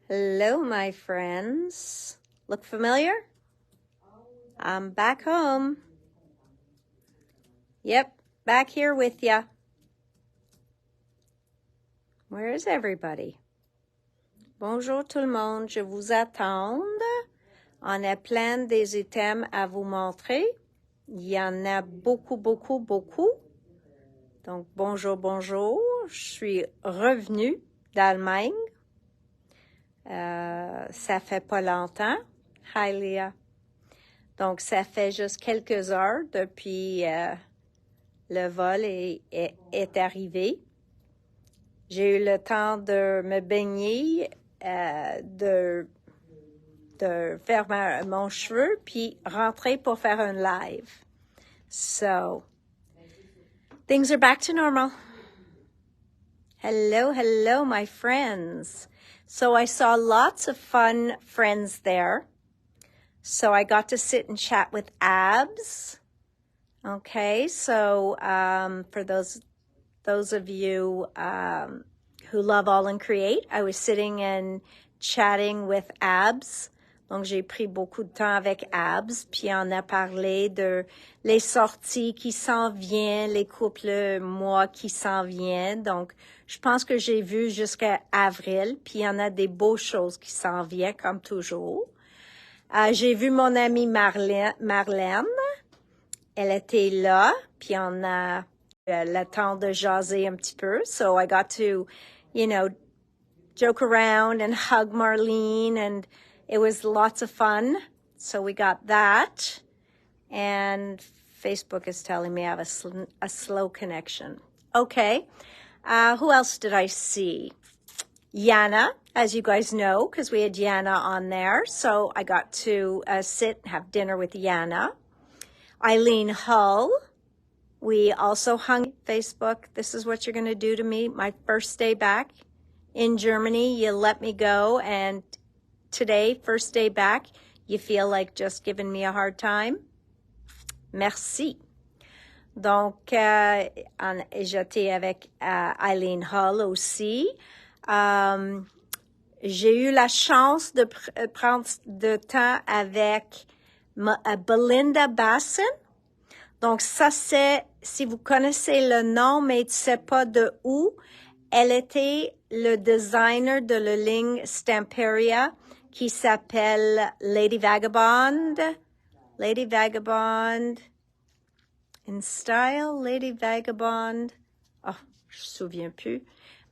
Hello, my friends. Look familiar? I'm back home. Yep, back here with ya. Where is everybody? Bonjour tout le monde, je vous attends. On a plein des items à vous montrer. Il y en a beaucoup. Donc, bonjour. Je suis revenue d'Allemagne. Ça fait pas longtemps. Hi, Léa. Donc, ça fait juste quelques heures depuis le vol est arrivé. J'ai eu le temps de me baigner, de faire mon cheveu, puis rentrer pour faire un live. So, things are back to normal. Hello, my friends. So I saw lots of fun friends there. So I got to sit and chat with Abs. Okay, so for those of you who love All and Create, I was sitting and chatting with Abs. Donc, j'ai pris beaucoup de temps avec Abs, puis on a parlé de les sorties qui s'en viennent, les couples mois qui s'en viennent. Donc, je pense que j'ai vu jusqu'à avril, puis il y en a des beaux choses qui s'en viennent, comme toujours. J'ai vu mon amie Marlène. Elle était là, puis on a le temps de jaser un petit peu. So I got to, joke around and hug Marlene, and it was lots of fun. So we got that. And Facebook is telling me I have a slow connection. Okay. Who else did I see? Yana, as you guys know, because we had Yana on there. So I got to sit and have dinner with Yana. Eileen Hull. We also hung Facebook. This is what you're going to do to me. My first day back in Germany, you let me go. And today, first day back, you feel like just giving me a hard time? Merci. Donc, j'étais avec Eileen Hull aussi. J'ai eu la chance de prendre de temps avec Belinda Basson. Donc, ça, c'est, si vous connaissez le nom, mais tu sais pas de où, elle était le designer de la ligne Stamperia qui s'appelle Lady Vagabond. Lady Vagabond in Style, Lady Vagabond. Oh, je me souviens plus.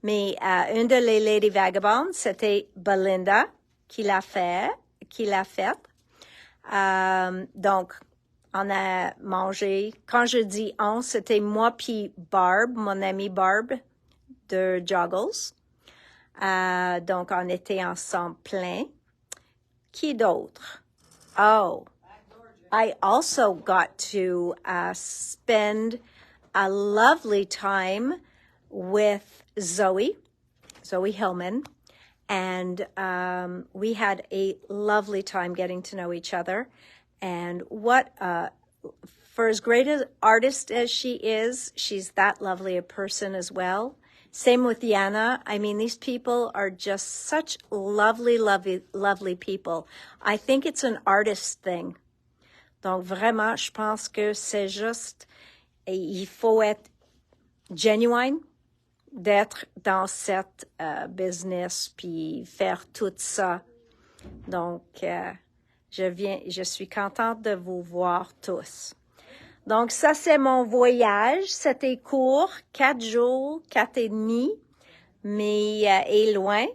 Mais une de les Lady Vagabond, c'était Belinda qui l'a faite. Donc, on a mangé. Quand je dis on, c'était moi puis Barb, mon amie Barb de Joggles. Donc, on était ensemble plein. Qui d'autre? Oh, I also got to spend a lovely time with Zoe Hillman, and we had a lovely time getting to know each other. And for as great an artist as she is, she's that lovely a person as well. Same with Yana. I mean, these people are just such lovely people. I think it's an artist thing. Donc, vraiment, je pense que c'est juste, il faut être genuine, d'être dans cette business, puis faire tout ça. Donc, je suis contente de vous voir tous. Donc, ça, c'est mon voyage. C'était court, 4 jours, 4 et demi, mais et loin.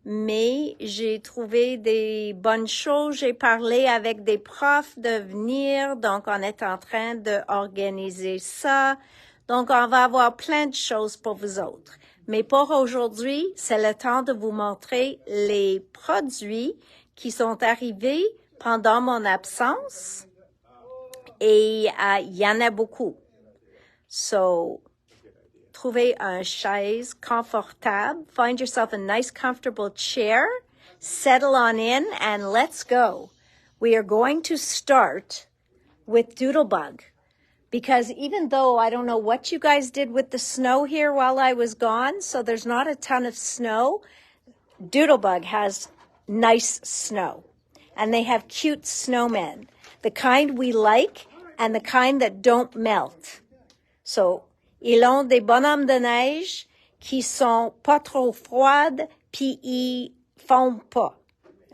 Mais j'ai trouvé des bonnes choses. J'ai parlé avec des profs de venir. Donc, on est en train d'organiser ça. Donc, on va avoir plein de choses pour vous autres. Mais pour aujourd'hui, c'est le temps de vous montrer les produits qui sont arrivés pendant mon absence. Et il y en a beaucoup. So, trouvez une chaise confortable. Find yourself a nice, comfortable chair. Settle on in and let's go. We are going to start with Doodlebug. Because even though I don't know what you guys did with the snow here while I was gone, so there's not a ton of snow, Doodlebug has nice snow. And they have cute snowmen. The kind we like and the kind that don't melt. So, ils ont des bonhommes de neige qui sont pas trop froides puis ils fondent pas.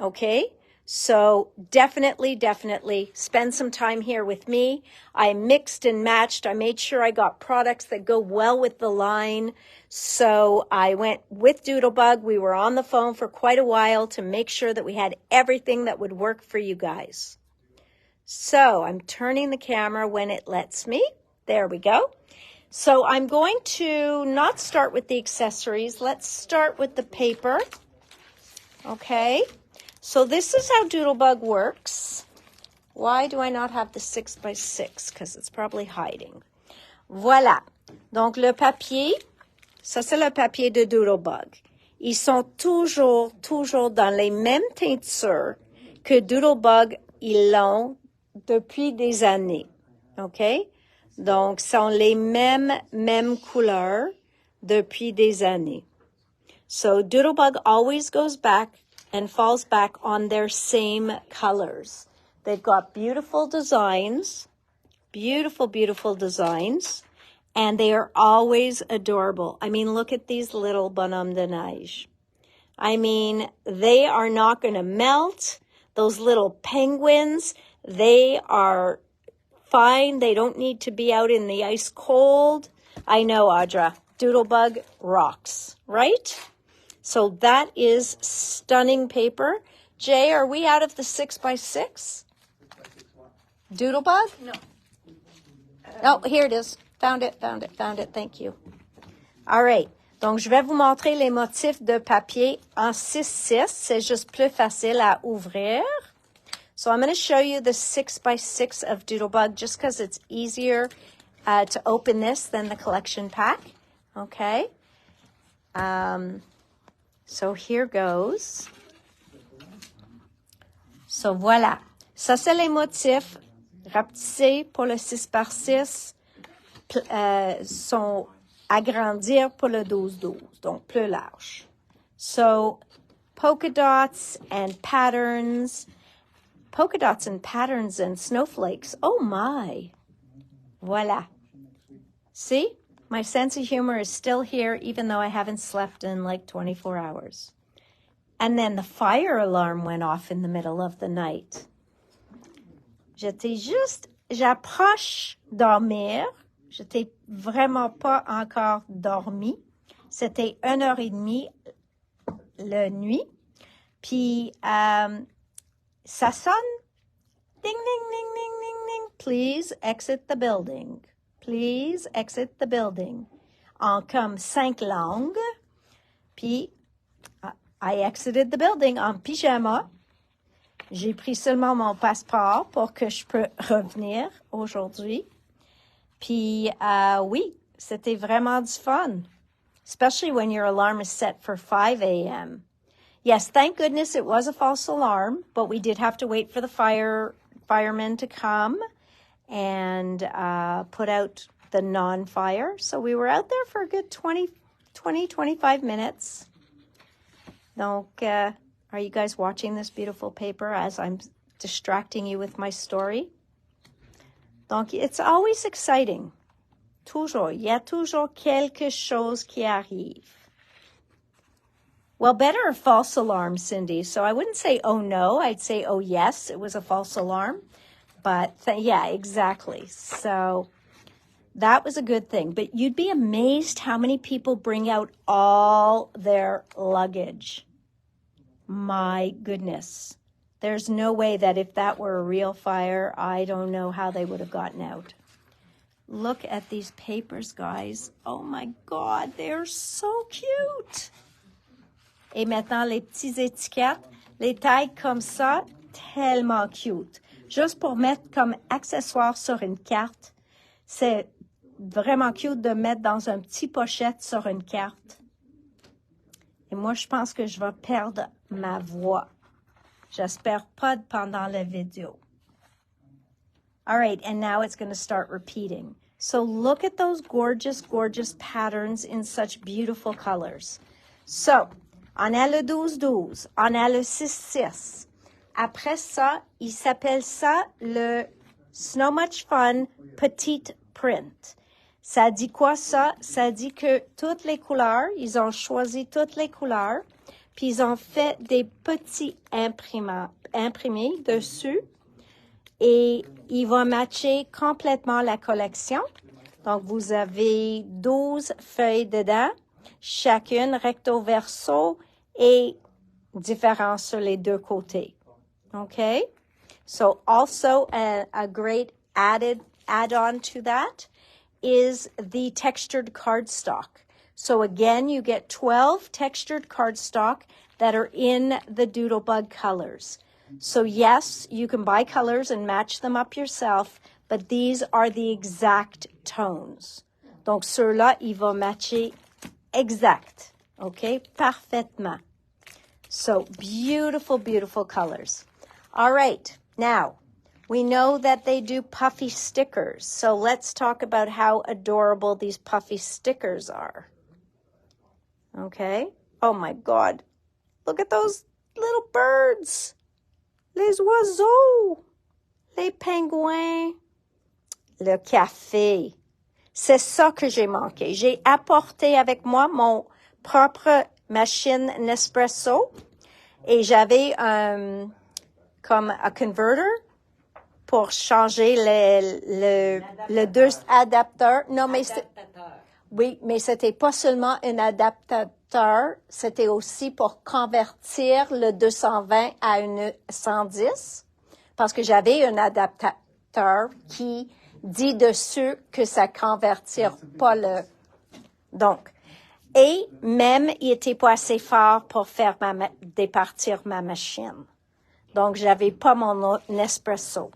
Okay? So definitely spend some time here with me. I mixed and matched. I made sure I got products that go well with the line. So I went with Doodlebug. We were on the phone for quite a while to make sure that we had everything that would work for you guys. So I'm turning the camera when it lets me. There we go. So I'm going to not start with the accessories. Let's start with the paper. Okay. So this is how Doodlebug works. Why do I not have the 6x6? Because it's probably hiding. Voilà. Donc le papier, ça c'est le papier de Doodlebug. Ils sont toujours dans les mêmes teintures que Doodlebug, ils l'ont depuis des années. OK? Donc, sont les mêmes couleurs depuis des années. So Doodlebug always goes back and falls back on their same colors. They've got beautiful designs, beautiful designs, and they are always adorable. I mean, look at these little bonhommes de neige. I mean, they are not going to melt. Those little penguins, they are fine. They don't need to be out in the ice cold. I know, Audra, Doodlebug rocks, right? So that is stunning paper. Jay, are we out of the 6x6? Doodlebug? No. Oh, here it is. Found it. Thank you. All right. Donc, je vais vous montrer les motifs de papier en 6x6. C'est juste plus facile à ouvrir. So I'm going to show you the 6x6 of Doodlebug just because it's easier to open this than the collection pack. Okay. So here goes. So voilà. Ça, c'est les motifs rapetissés pour le 6x6. Sont agrandir pour le 12-12, donc plus large. So polka dots and patterns and snowflakes. Oh my. Voilà. See? My sense of humor is still here, even though I haven't slept in like 24 hours. And then the fire alarm went off in the middle of the night. J'approche dormir. J'étais vraiment pas encore dormi. C'était 1h30 la nuit. Puis, ça sonne. Ding, ding, ding, ding, ding, ding. Please exit the building. Please exit the building. En comme 5 langues. Puis, I exited the building en pyjama. J'ai pris seulement mon passeport pour que je peux revenir aujourd'hui. Puis, oui, c'était vraiment du fun. Especially when your alarm is set for 5 a.m. Yes, thank goodness it was a false alarm, but we did have to wait for the firemen to come and put out the non-fire. So we were out there for a good 25 minutes. Donc, are you guys watching this beautiful paper as I'm distracting you with my story? Donc, it's always exciting. Toujours. Il y a toujours quelque chose qui arrive. Well, better a false alarm, Cindy. So I wouldn't say, oh, no. I'd say, oh, yes, it was a false alarm. But, yeah, exactly. So that was a good thing. But you'd be amazed how many people bring out all their luggage. My goodness. There's no way that if that were a real fire, I don't know how they would have gotten out. Look at these papers, guys. Oh, my God. They're so cute. Et maintenant, les petites étiquettes, les tailles comme ça, tellement cute. Juste pour mettre comme accessoire sur une carte. C'est vraiment cute de mettre dans un petit pochette sur une carte. Et moi, je pense que je vais perdre ma voix. J'espère pas pendant la vidéo. All right, and now it's going to start repeating. So look at those gorgeous, gorgeous patterns in such beautiful colors. So On a le 12-12. On a le 6-6. Après ça, il s'appelle ça le So Much Fun Petite Print. Ça dit quoi ça? Ça dit que toutes les couleurs, ils ont choisi toutes les couleurs, puis ils ont fait des petits imprimés dessus et il va matcher complètement la collection. Donc, vous avez 12 feuilles dedans, chacune recto verso et différent sur les deux côtés. Okay? So, also a great add-on to that is the textured cardstock. So again, you get 12 textured cardstock that are in the Doodlebug colors. So yes, you can buy colors and match them up yourself, but these are the exact tones. Donc, ceux-là, ils vont matcher exact. Okay? Parfaitement. So, beautiful, beautiful colors. All right. Now, we know that they do puffy stickers. So let's talk about how adorable these puffy stickers are. Okay? Oh my God. Look at those little birds. Les oiseaux. Les pingouins. Le café. C'est ça que j'ai manqué. J'ai apporté avec moi mon propre machine Nespresso et j'avais comme un converter pour changer le deux adapteurs. Non, mais oui, mais c'était pas seulement un adaptateur, c'était aussi pour convertir le 220 à une 110, parce que j'avais un adaptateur qui dit dessus que ça convertit pas le... Donc, et même, il était pas assez fort pour faire départir ma machine. Donc, j'avais pas mon Nespresso.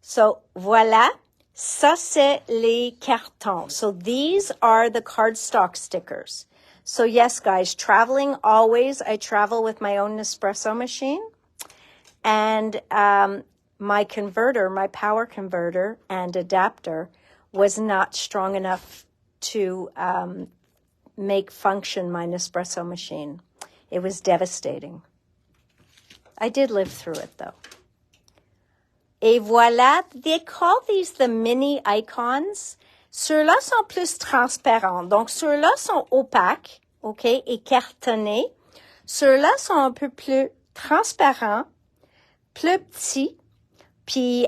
So, voilà. Ça, c'est les cartons. So, these are the cardstock stickers. So, yes, guys, traveling always, I travel with my own Nespresso machine. And my converter, my power converter and adapter was not strong enough to make function my Nespresso machine. It was devastating. I did live through it, though. Et voilà, they call these the mini icons. Ceux-là sont plus transparents. Donc, ceux-là sont opaques, OK, et cartonnés. Ceux-là sont un peu plus transparents, plus petits, puis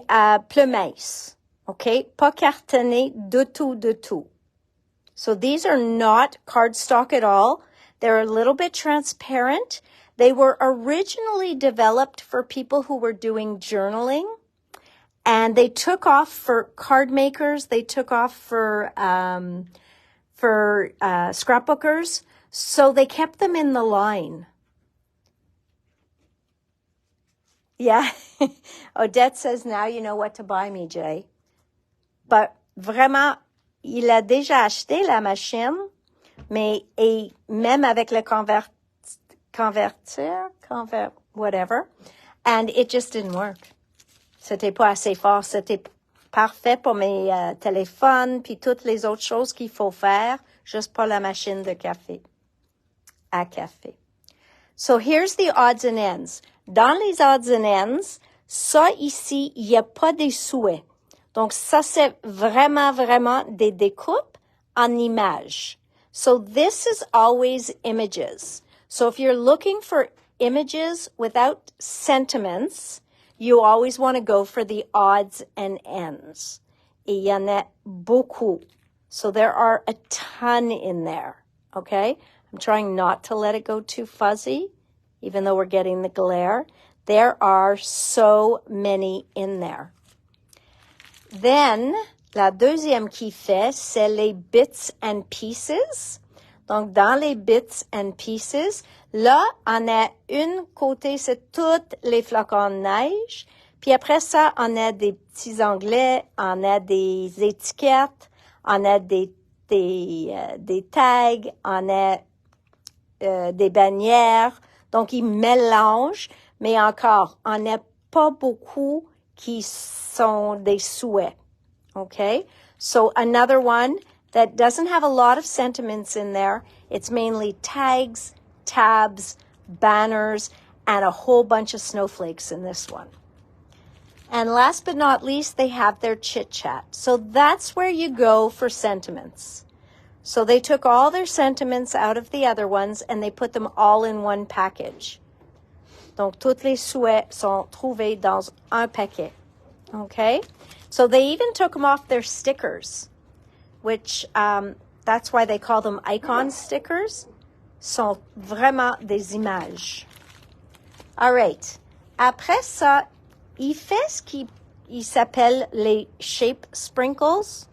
plus minces, OK? Pas cartonnés du tout. So, these are not cardstock at all. They're a little bit transparent. They were originally developed for people who were doing journaling. And they took off for card makers. They took off for scrapbookers. So they kept them in the line. Yeah. Odette says, now you know what to buy me, Jay. But vraiment, il a déjà acheté la machine, mais et même avec le whatever, and it just didn't work. C'était pas assez fort. C'était parfait pour mes téléphones puis toutes les autres choses qu'il faut faire, juste pas la machine de café. À café. So here's the odds and ends. Dans les odds and ends, ça ici, il n'y a pas des souhaits. Donc ça, c'est vraiment des découpes en images. So this is always images. So if you're looking for images without sentiments, you always want to go for the odds and ends. Et il y en a beaucoup. So there are a ton in there, okay? I'm trying not to let it go too fuzzy, even though we're getting the glare. There are so many in there. Then, la deuxième qui fait, c'est les bits and pieces. Donc, dans les bits and pieces, là, on a une côté, c'est toutes les flocons de neige. Puis après ça, on a des petits onglets, on a des étiquettes, on a des tags, on a des bannières. Donc, ils mélangent, mais encore, on n'a pas beaucoup qui sont des souhaits. Okay? So, another one that doesn't have a lot of sentiments in there. It's mainly tags tabs, banners, and a whole bunch of snowflakes in this one. And last but not least, they have their chit-chat. So that's where you go for sentiments. So they took all their sentiments out of the other ones and they put them all in one package. Donc, tous les souhaits sont trouvés dans un paquet. Okay? So they even took them off their stickers, which that's why they call them icon stickers. Sont vraiment des images. All right. Après ça, il fait ce qui s'appelle les shape sprinkles.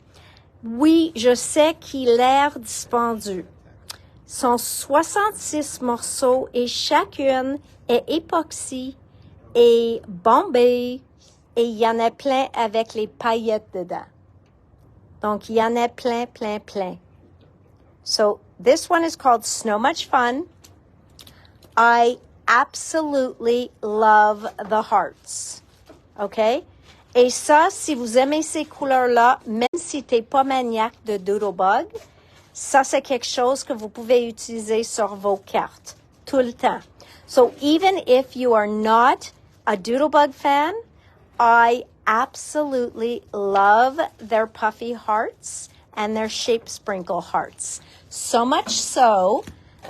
Oui, je sais qu'il a l'air dispendieux. Sont 66 morceaux et chacune est époxy et bombée et il y en a plein avec les paillettes dedans. Donc, il y en a plein, plein, plein. So, this one is called So Much Fun. I absolutely love the hearts. Okay? Et ça, si vous aimez ces couleurs-là, même si t'es pas maniaque de Doodlebug, ça, c'est quelque chose que vous pouvez utiliser sur vos cartes tout le temps. So even if you are not a Doodlebug fan, I absolutely love their puffy hearts and their shape sprinkle hearts. So much so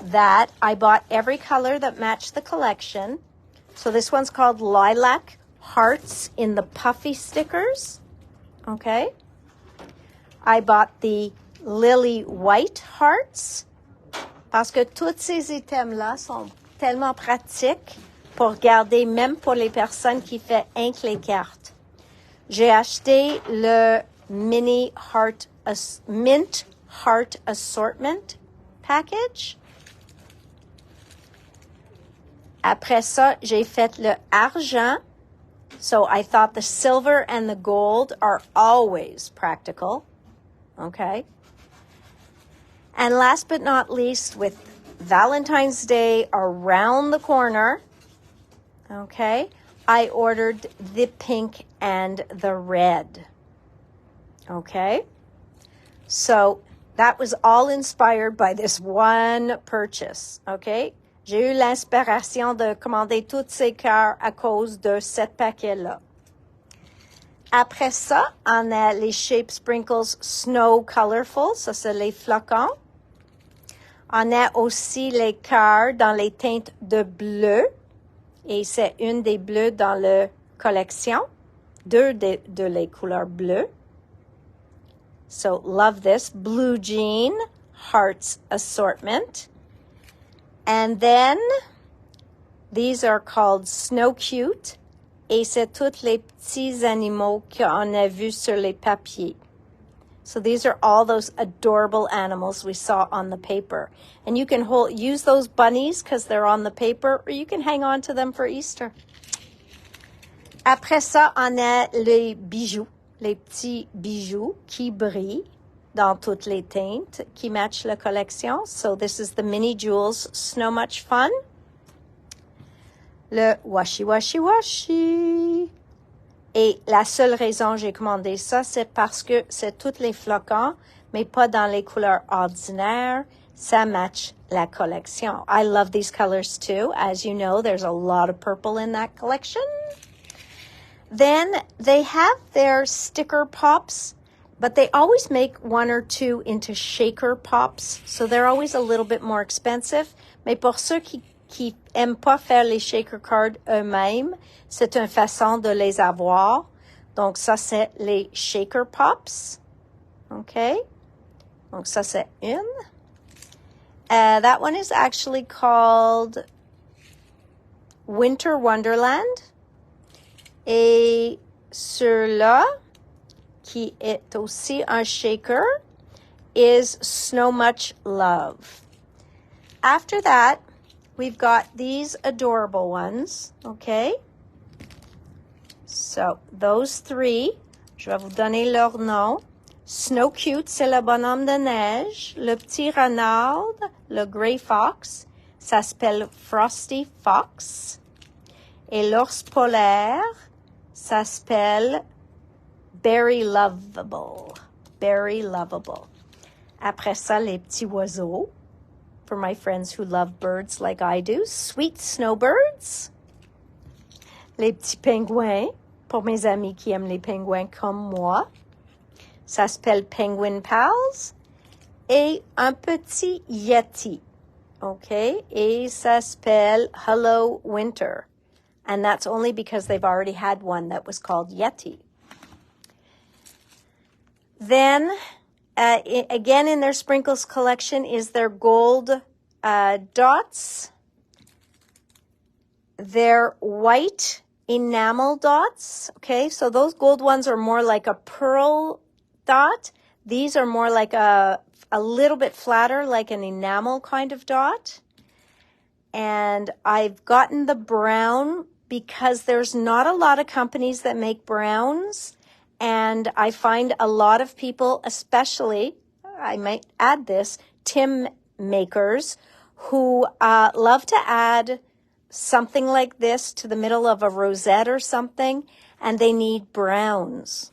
that I bought every color that matched the collection. So this one's called Lilac Hearts in the puffy stickers. Okay. I bought the Lily White Hearts parce que tous ces items-là sont tellement pratiques pour garder même pour les personnes qui font rien que les cartes. J'ai acheté le Mint Heart Assortment Package. Après ça, j'ai fait le argent. So I thought the silver and the gold are always practical. Okay. And last but not least, with Valentine's Day around the corner, okay, I ordered the pink and the red. Okay. So that was all inspired by this one purchase. Okay. J'ai eu l'inspiration de commander tous ces cœurs à cause de cet paquet-là. Après ça, on a les Shape Sprinkles Snow Colorful. Ça, c'est les flocons. On a aussi les cœurs dans les teintes de bleu. Et c'est une des bleus dans la collection. Deux de les couleurs bleues. So, love this. Blue Jean Hearts Assortment. And then, these are called Snow Cute. Et c'est tous les petits animaux qu'on a vus sur les papiers. So these are all those adorable animals we saw on the paper. And you can use those bunnies because they're on the paper, or you can hang on to them for Easter. Après ça, on a les bijoux, les petits bijoux qui brillent dans toutes les teintes qui matchent la collection. So this is the Mini Jewels So Much Fun. Le washi washi washi. Et la seule raison que j'ai commandé ça, c'est parce que c'est tous les flocons, mais pas dans les couleurs ordinaires. Ça match la collection. I love these colors too. As you know, there's a lot of purple in that collection. Then they have their sticker pops, but they always make one or two into shaker pops. So they're always a little bit more expensive. Mais pour ceux qui aiment pas faire les shaker cards eux-mêmes, c'est une façon de les avoir. Donc, ça, c'est les shaker pops. OK? Donc, ça, c'est une. That one is actually called Winter Wonderland. Et celui-là, qui est aussi un shaker, is So Much Love. After that, we've got these adorable ones, okay? So, those three, je vais vous donner leur nom. Snow Cute, c'est le bonhomme de neige. Le petit renard, le Grey Fox, ça s'appelle Frosty Fox. Et l'ours polaire, ça s'appelle Berry Lovable. Berry Lovable. Après ça, les petits oiseaux. for my friends who love birds like I do. Sweet snowbirds. Les petits pingouins, pour mes amis qui aiment les pingouins comme moi. Ça s'appelle Penguin Pals. Et un petit yeti. Okay, et ça s'appelle Hello Winter. And that's only because they've already had one that was called Yeti. Then, again in their sprinkles collection is their gold dots. Their white enamel dots. Okay, so those gold ones are more like a pearl dot. These are more like a little bit flatter, like an enamel kind of dot. And I've gotten the brown because there's not a lot of companies that make browns. And I find a lot of people, especially, I might add this, Tim makers, who love to add something like this to the middle of a rosette or something, and they need browns.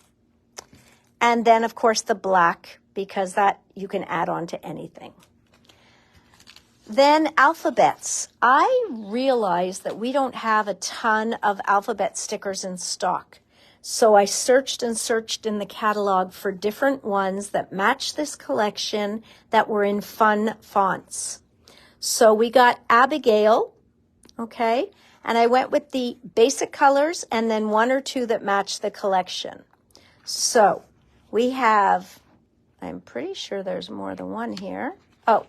And then, of course, the black, because that you can add on to anything. Then alphabets. I realized that we don't have a ton of alphabet stickers in stock. So I searched and searched in the catalog for different ones that match this collection that were in fun fonts. So we got Abigail, okay? And I went with the basic colors and then one or two that match the collection. So we have, I'm pretty sure there's more than one here. Oh,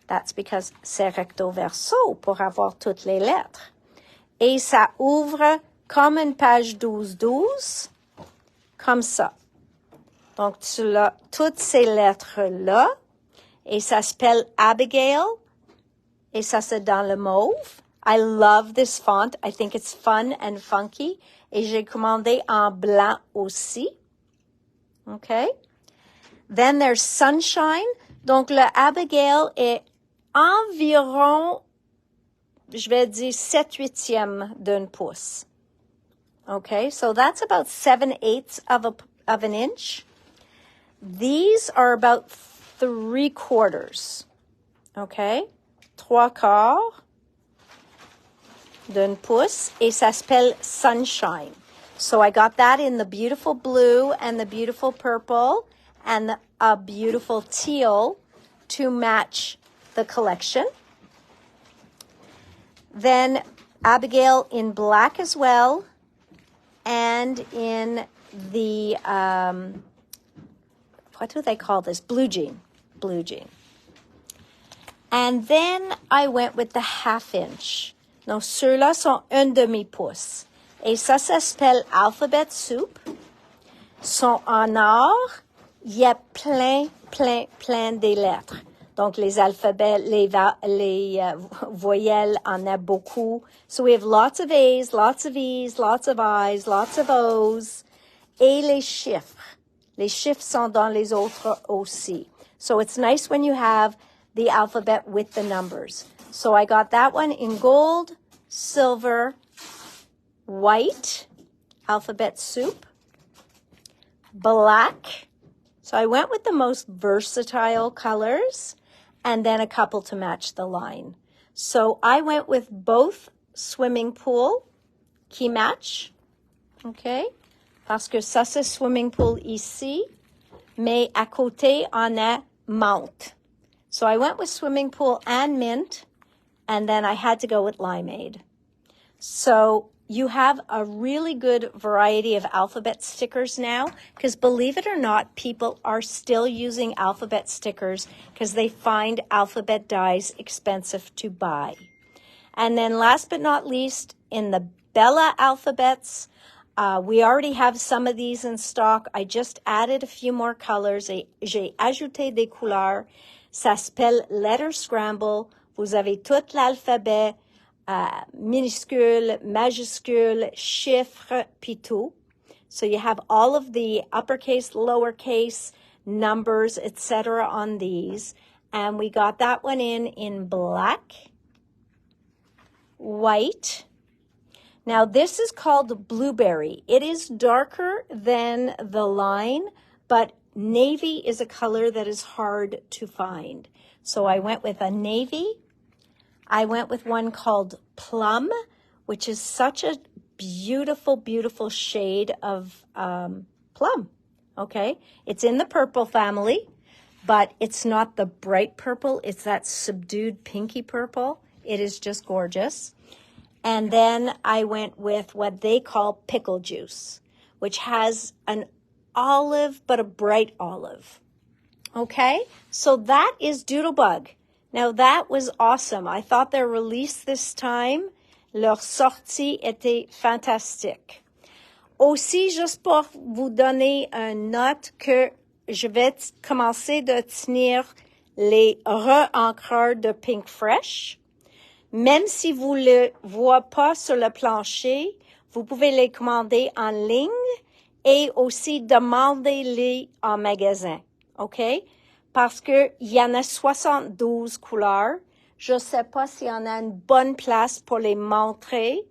that's because c'est recto verso pour avoir toutes les lettres. Et ça ouvre comme une page 12-12, comme ça. Donc, tu as toutes ces lettres-là, et ça s'appelle Abigail, et ça c'est dans le mauve. I love this font. I think it's fun and funky. Et j'ai commandé en blanc aussi. Okay? Then there's Sunshine. Donc, le Abigail est environ, je vais dire, 7/8 d'un pouce. Okay, so that's about 7/8 of an inch. These are about 3/4. Okay, 3/4 d'un pouce, et ça s'appelle Sunshine. So I got that in the beautiful blue and the beautiful purple and a beautiful teal to match the collection. Then Abigail in black as well, and in the, what do they call this? Blue jean. And then I went with the 1/2 inch. Donc, ceux-là sont 1/2 pouce. Et ça s'appelle Alphabet Soup. Sont en or. Il y a plein de lettres. Donc, les alphabets, les voyelles en a beaucoup. So we have lots of A's, lots of E's, lots of I's, lots of O's. Et les chiffres. Les chiffres sont dans les autres aussi. So it's nice when you have the alphabet with the numbers. So I got that one in gold, silver, white, alphabet soup, black. So I went with the most versatile colors, and then a couple to match the line. So I went with both swimming pool qui match, okay? Parce que ça c'est swimming pool ici, mais à côté on a menthe. So I went with swimming pool and mint, and then I had to go with limeade. So you have a really good variety of alphabet stickers now, because believe it or not, people are still using alphabet stickers because they find alphabet dies expensive to buy. And then last but not least, in the Bella alphabets, we already have some of these in stock. I just added a few more colors. J'ai ajouté des couleurs. Ça s'appelle Letter Scramble. Vous avez tout l'alphabet. Minuscule, majuscule, chiffre, puis tout. So you have all of the uppercase, lowercase, numbers, etc. on these. And we got that one in black, white. Now this is called blueberry. It is darker than the line, but navy is a color that is hard to find. So I went with a navy. I went with one called Plum, which is such a beautiful, beautiful shade of plum, okay? It's in the purple family, but it's not the bright purple. It's that subdued pinky purple. It is just gorgeous. And then I went with what they call pickle juice, which has an olive, but a bright olive. Okay, so that is Doodlebug. Now that was awesome. I thought their release this time, leur sortie était fantastique. Aussi, juste pour vous donner une note que je vais commencer de tenir les re-encreurs de Pink Fresh. Même si vous ne le voyez pas sur le plancher, vous pouvez les commander en ligne et aussi demandez-les en magasin, OK? Parce qu'il y en a 72 couleurs. Je ne sais pas s'il y en a une bonne place pour les montrer,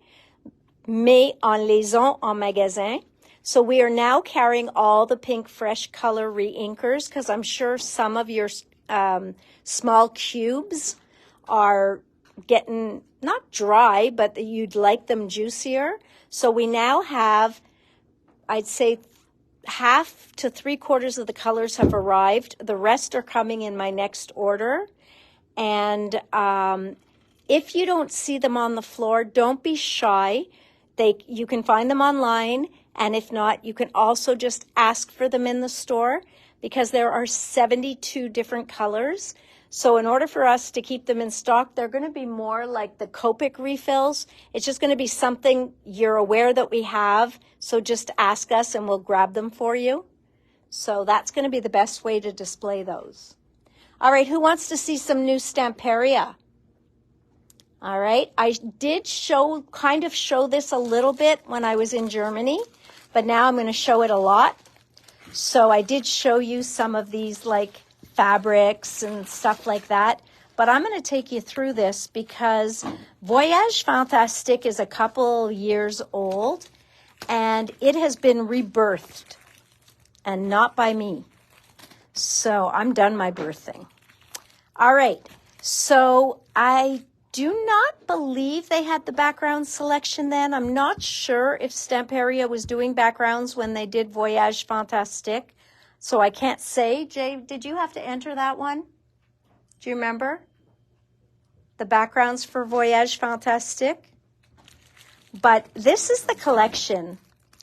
mais on les a en magasin. So we are now carrying all the Pink Fresh color re-inkers because I'm sure some of your small cubes are getting not dry, but you'd like them juicier. So we now have, I'd say, half to 3/4 of the colors have arrived. The rest are coming in my next order. And if you don't see them on the floor, don't be shy. You can find them online. And if not, you can also just ask for them in the store because there are 72 different colors. So in order for us to keep them in stock, they're going to be more like the Copic refills. It's just going to be something you're aware that we have. So just ask us and we'll grab them for you. So that's going to be the best way to display those. All right, who wants to see some new Stamperia? All right, I did kind of show this a little bit when I was in Germany, but now I'm going to show it a lot. So I did show you some of these like fabrics and stuff like that. But I'm going to take you through this because Voyage Fantastique is a couple years old and it has been rebirthed and not by me. So I'm done my birthing. All right. So I do not believe they had the background selection then. I'm not sure if Stamperia was doing backgrounds when they did Voyage Fantastique. So I can't say. Jay, did you have to enter that one? Do you remember? The backgrounds for Voyage Fantastique? But this is the collection,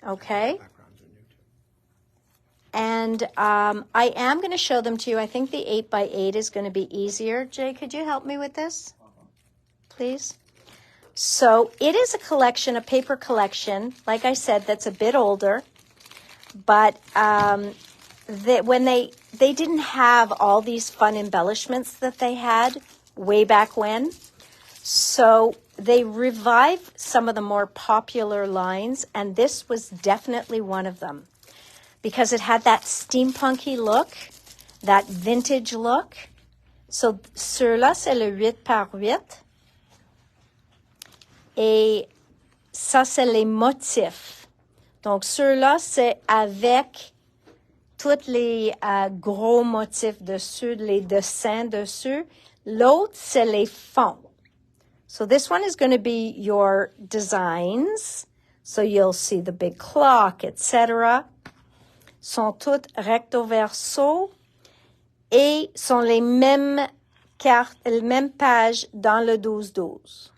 okay? And I am going to show them to you. I think the 8x8 is going to be easier. Jay, could you help me with this, please? So it is a collection, a paper collection, like I said, that's a bit older. But when they didn't have all these fun embellishments that they had way back when. So they revived some of the more popular lines, and this was definitely one of them because it had that steampunky look, that vintage look. So ceux-là, c'est le 8x8. Et ça, c'est les motifs. Donc ceux-là, c'est avec tous les gros motifs dessus, les dessins dessus. L'autre, c'est les fonds. So this one is going to be your designs. So you'll see the big clock, etc. Sont toutes recto verso et sont les mêmes cartes, les mêmes pages dans le 12-12.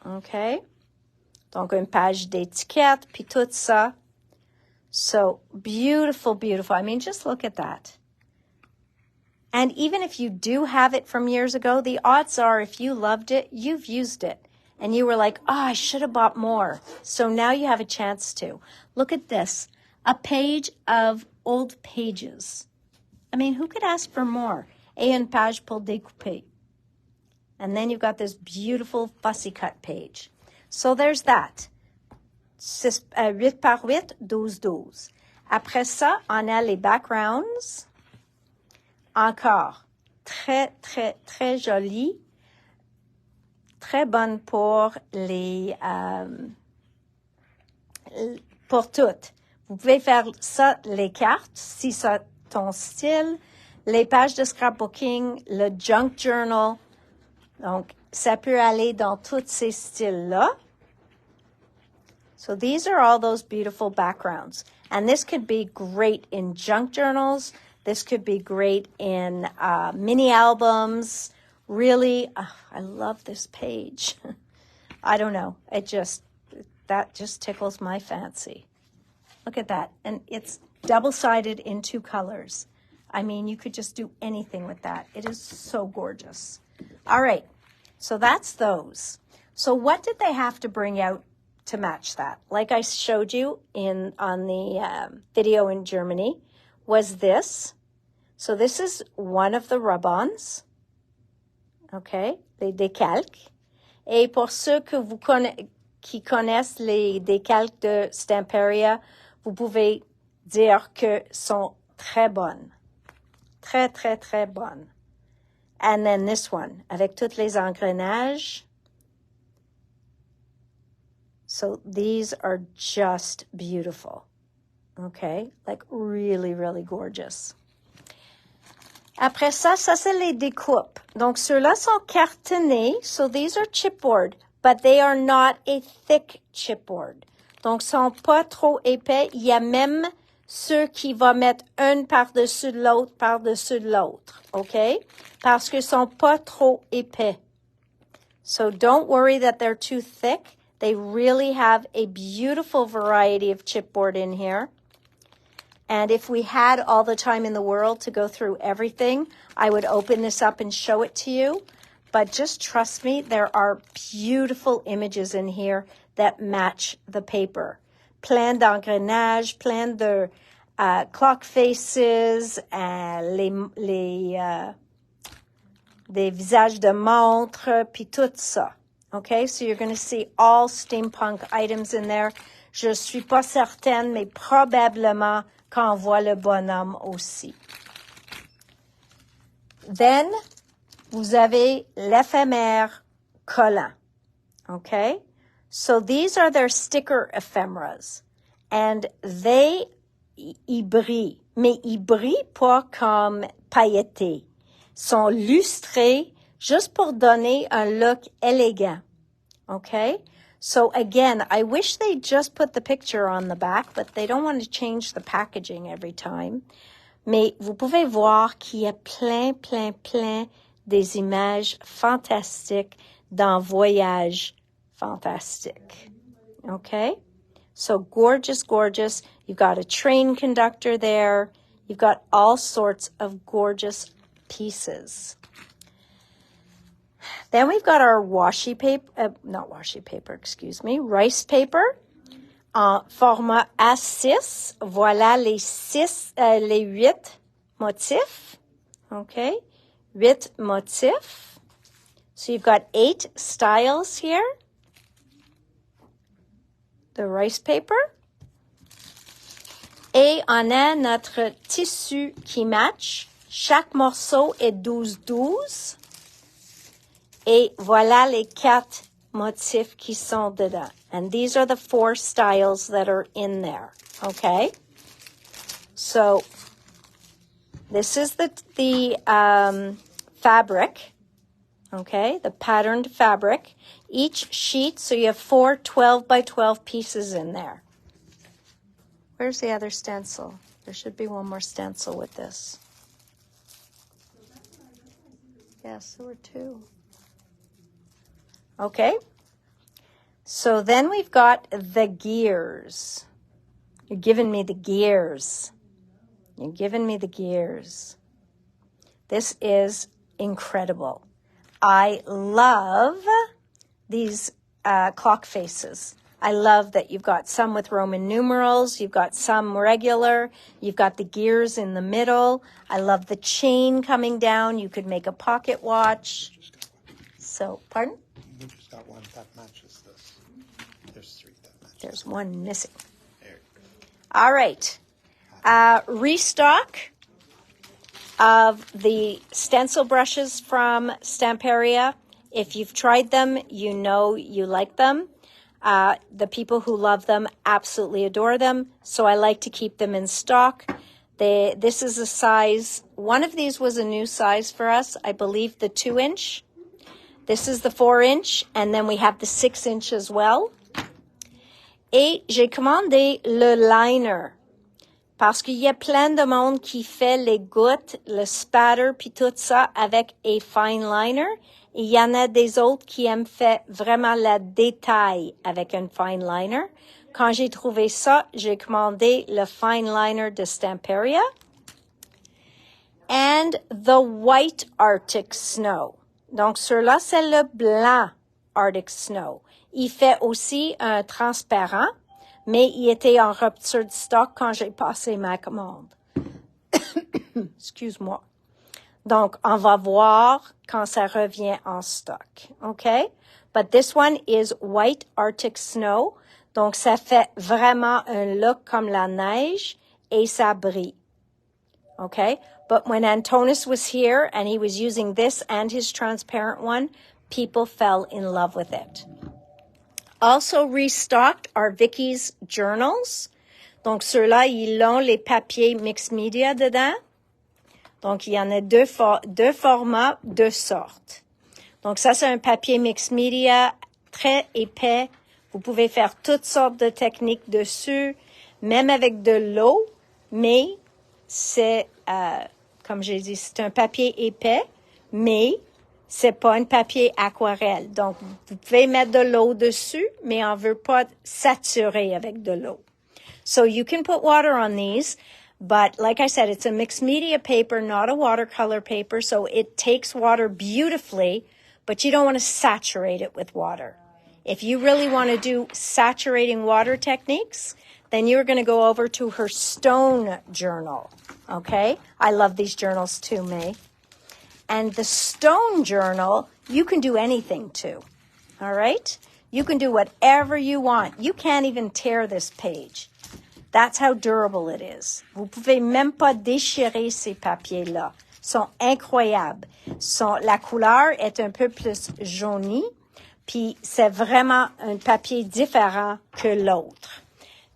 OK? Donc une page d'étiquette, puis tout ça. So beautiful, beautiful. I mean, just look at that. And even if you do have it from years ago, the odds are if you loved it, you've used it. And you were like, oh, I should have bought more. So now you have a chance to. Look at this. A page of old pages. I mean, who could ask for more? Et une page pour découper. And then you've got this beautiful fussy cut page. So there's that. 8x8, 12-12. Après ça, on a les backgrounds. Encore, très, très, très jolie. Très bonne pour pour toutes. Vous pouvez faire ça, les cartes, si c'est ton style. les pages de scrapbooking, le junk journal. Donc, ça peut aller dans tous ces styles-là. So these are all those beautiful backgrounds. And this could be great in junk journals. This could be great in mini albums. Really, I love this page. I don't know. That just tickles my fancy. Look at that. And it's double-sided in 2 colors. I mean, you could just do anything with that. It is so gorgeous. All right. So that's those. So what did they have to bring out to match that? Like I showed you on the video in Germany, was this. So this is one of the rub-ons. Okay, les décalques. Et pour ceux qui connaissent les décalques de Stamperia, vous pouvez dire que sont très bonnes. Très, très, très bonnes. And then this one, avec tous les engrenages. So these are just beautiful. Okay, like really, really gorgeous. Après ça, c'est les découpes. Donc, ceux-là sont cartonnés. So these are chipboard, but they are not a thick chipboard. Donc, sont pas trop épais. Il y a même ceux qui vont mettre une par-dessus de l'autre, par-dessus de l'autre. OK? Parce qu'ils sont pas trop épais. So don't worry that they're too thick. They really have a beautiful variety of chipboard in here. And if we had all the time in the world to go through everything, I would open this up and show it to you. But just trust me, there are beautiful images in here that match the paper. Plein d'engrenages, plein de clock faces, des visages de montres, puis tout ça. Okay, so you're going to see all steampunk items in there. Je suis pas certaine, mais probablement qu'on voit le bonhomme aussi. Then, vous avez l'éphémère collant. Okay? So these are their sticker ephemeras. And ils brillent. Mais ils brillent pas comme pailletés. Sont lustrés juste pour donner un look élégant. Okay? So again, I wish they just put the picture on the back, but they don't want to change the packaging every time. Mais vous pouvez voir qu'il y a plein des images fantastiques dans Voyage Fantastique. Okay? So gorgeous, gorgeous. You've got a train conductor there. You've got all sorts of gorgeous pieces. Then we've got our rice paper, en format A6. Voilà les 8 motifs. Okay, 8 motifs. So you've got 8 styles here. The rice paper. Et on a notre tissu qui match. Chaque morceau est 12-12. Et voilà les 4 motifs qui sont dedans. And these are the 4 styles that are in there. Okay? So, this is the fabric. Okay? The patterned fabric. Each sheet, so you have 4 12 by 12 pieces in there. Where's the other stencil? There should be one more stencil with this. Yes, there were 2. Okay, so then we've got the gears. You're giving me the gears. You're giving me the gears. This is incredible. I love these clock faces. I love that you've got some with Roman numerals. You've got some regular. You've got the gears in the middle. I love the chain coming down. You could make a pocket watch. So, pardon? We just got one that matches this. There's 3 that match. There's one missing. There you go. All right. Restock of the stencil brushes from Stamperia. If you've tried them, you know you like them. The people who love them absolutely adore them. So I like to keep them in stock. This is a size, one of these was a new size for us, I believe the 2-inch. This is the 4-inch, and then we have the 6-inch as well. Et j'ai commandé le liner. Parce qu'il y a plein de monde qui fait les gouttes, le spatter, puis tout ça avec a fine liner. Et il y en a des autres qui aiment faire vraiment la détail avec un fine liner. Quand j'ai trouvé ça, j'ai commandé le fine liner de Stamperia. And the white Arctic Snow. Donc, celui-là, c'est le blanc Arctic Snow. Il fait aussi un transparent, mais il était en rupture de stock quand j'ai passé ma commande. Excuse-moi. Donc, on va voir quand ça revient en stock. Okay? But this one is white Arctic Snow. Donc, ça fait vraiment un look comme la neige et ça brille. Okay? But when Antonis was here and he was using this and his transparent one, people fell in love with it. Also restocked are Vicky's journals. Donc, ceux-là, ils ont les papiers mixed media dedans. Donc, il y en a deux formats, deux sortes. Donc, ça, c'est un papier mixed media très épais. Vous pouvez faire toutes sortes de techniques dessus, même avec de l'eau, mais c'est, comme j'ai dit, c'est un papier épais, mais c'est pas un papier aquarelle. Donc, vous pouvez mettre de l'eau dessus, mais on veut pas saturer avec de l'eau. So you can put water on these, but like I said, it's a mixed media paper, not a watercolor paper, so it takes water beautifully, but you don't want to saturate it with water. If you really want to do saturating water techniques, then you're going to go over to her stone journal, okay? I love these journals too, May. And the stone journal, you can do anything to, all right? You can do whatever you want. You can't even tear this page. That's how durable it is. Vous pouvez même pas déchirer ces papiers-là. Ils sont incroyables. La couleur est un peu plus jaunie, puis c'est vraiment un papier différent que l'autre.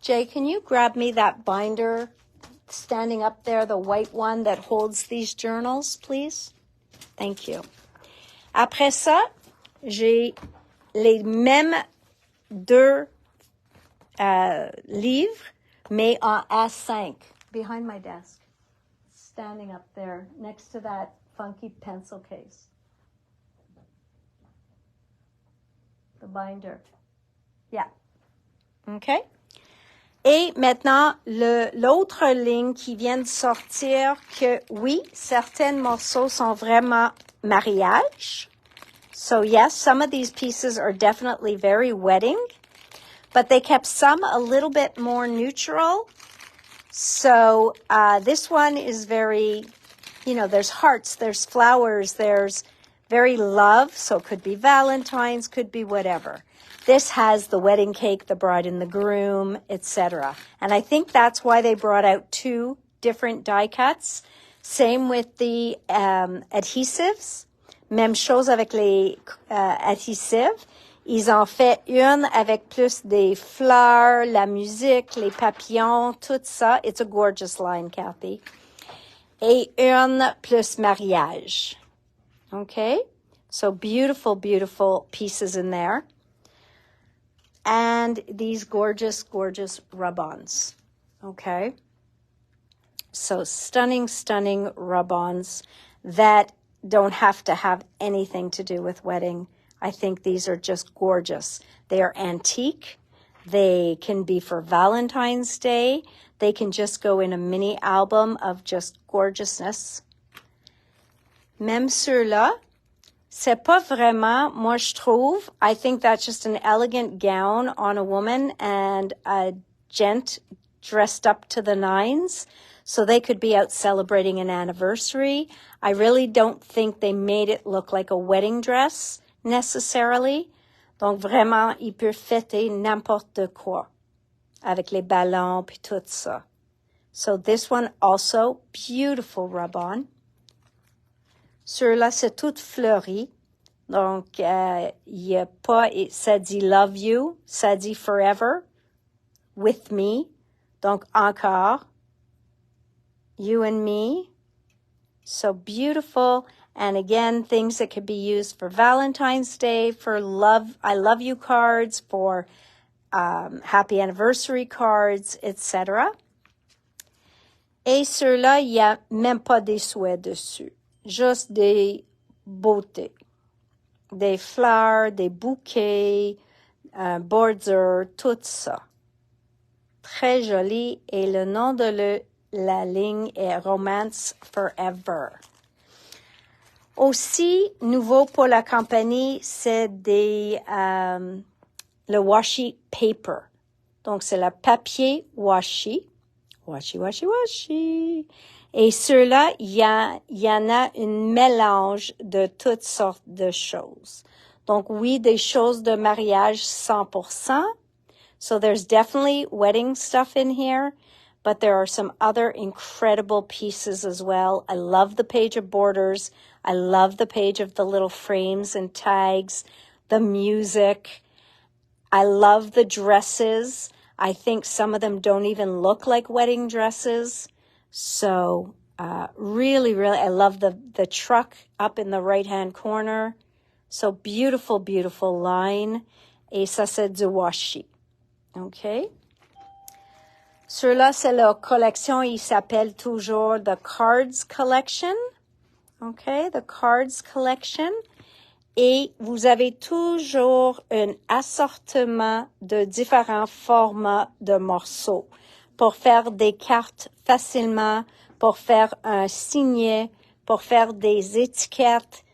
Jay, can you grab me that binder standing up there, the white one that holds these journals, please? Thank you. Après ça, j'ai les mêmes deux livres, mais en A5, behind my desk, standing up there next to that funky pencil case. The binder. Yeah. Okay. Et maintenant, l'autre ligne qui vient de sortir, que oui, certains morceaux sont vraiment mariage. So yes, some of these pieces are definitely very wedding, but they kept some a little bit more neutral. So this one is very, there's hearts, there's flowers, there's very love. So it could be Valentine's, could be whatever. This has the wedding cake, the bride and the groom, etc. And I think that's why they brought out two different die cuts. Same with the adhesives. Même chose avec les adhesives. Ils ont fait une avec plus des fleurs, la musique, les papillons, tout ça. It's a gorgeous line, Kathy. Et une plus mariage. Okay? So beautiful, beautiful pieces in there. And these gorgeous, gorgeous rub-ons. Okay? So stunning, stunning rub-ons that don't have to have anything to do with wedding. I think these are just gorgeous. They are antique. They can be for Valentine's Day. They can just go in a mini album of just gorgeousness. Même ceux-là, c'est pas vraiment, moi je trouve, I think that's just an elegant gown on a woman and a gent dressed up to the nines. So they could be out celebrating an anniversary. I really don't think they made it look like a wedding dress necessarily. Donc vraiment, il peut fêter n'importe quoi avec les ballons puis tout ça. So this one also, beautiful rub-on. Ceux-là, c'est tout fleuri. Donc, il y a pas, ça dit love you, ça dit forever, with me. Donc, encore. You and Me. So beautiful. And again, things that could be used for Valentine's Day, for love, I love you cards, for happy anniversary cards, etc. Et ceux-là, il n'y a même pas des souhaits dessus. Juste des beautés. Des fleurs, des bouquets, un border, tout ça. Très joli. Et le nom de la ligne est Romance Forever. Aussi, nouveau pour la compagnie, c'est le washi paper. Donc, c'est le papier washi. Washi, washi, washi. Et ceux-là, il y en a un mélange de toutes sortes de choses. Donc, oui, des choses de mariage 100%. So there's definitely wedding stuff in here, but there are some other incredible pieces as well. I love the page of borders. I love the page of the little frames and tags, the music. I love the dresses. I think some of them don't even look like wedding dresses. So really, really, I love the truck up in the right-hand corner. So beautiful, beautiful line. Et ça, c'est du washi. OK? Ceux-là, c'est leur collection. Il s'appelle toujours The Cards Collection. OK? The Cards Collection. Et vous avez toujours un assortiment de différents formats de morceaux pour faire des cartes facilement, pour faire un signet, pour faire des étiquettes,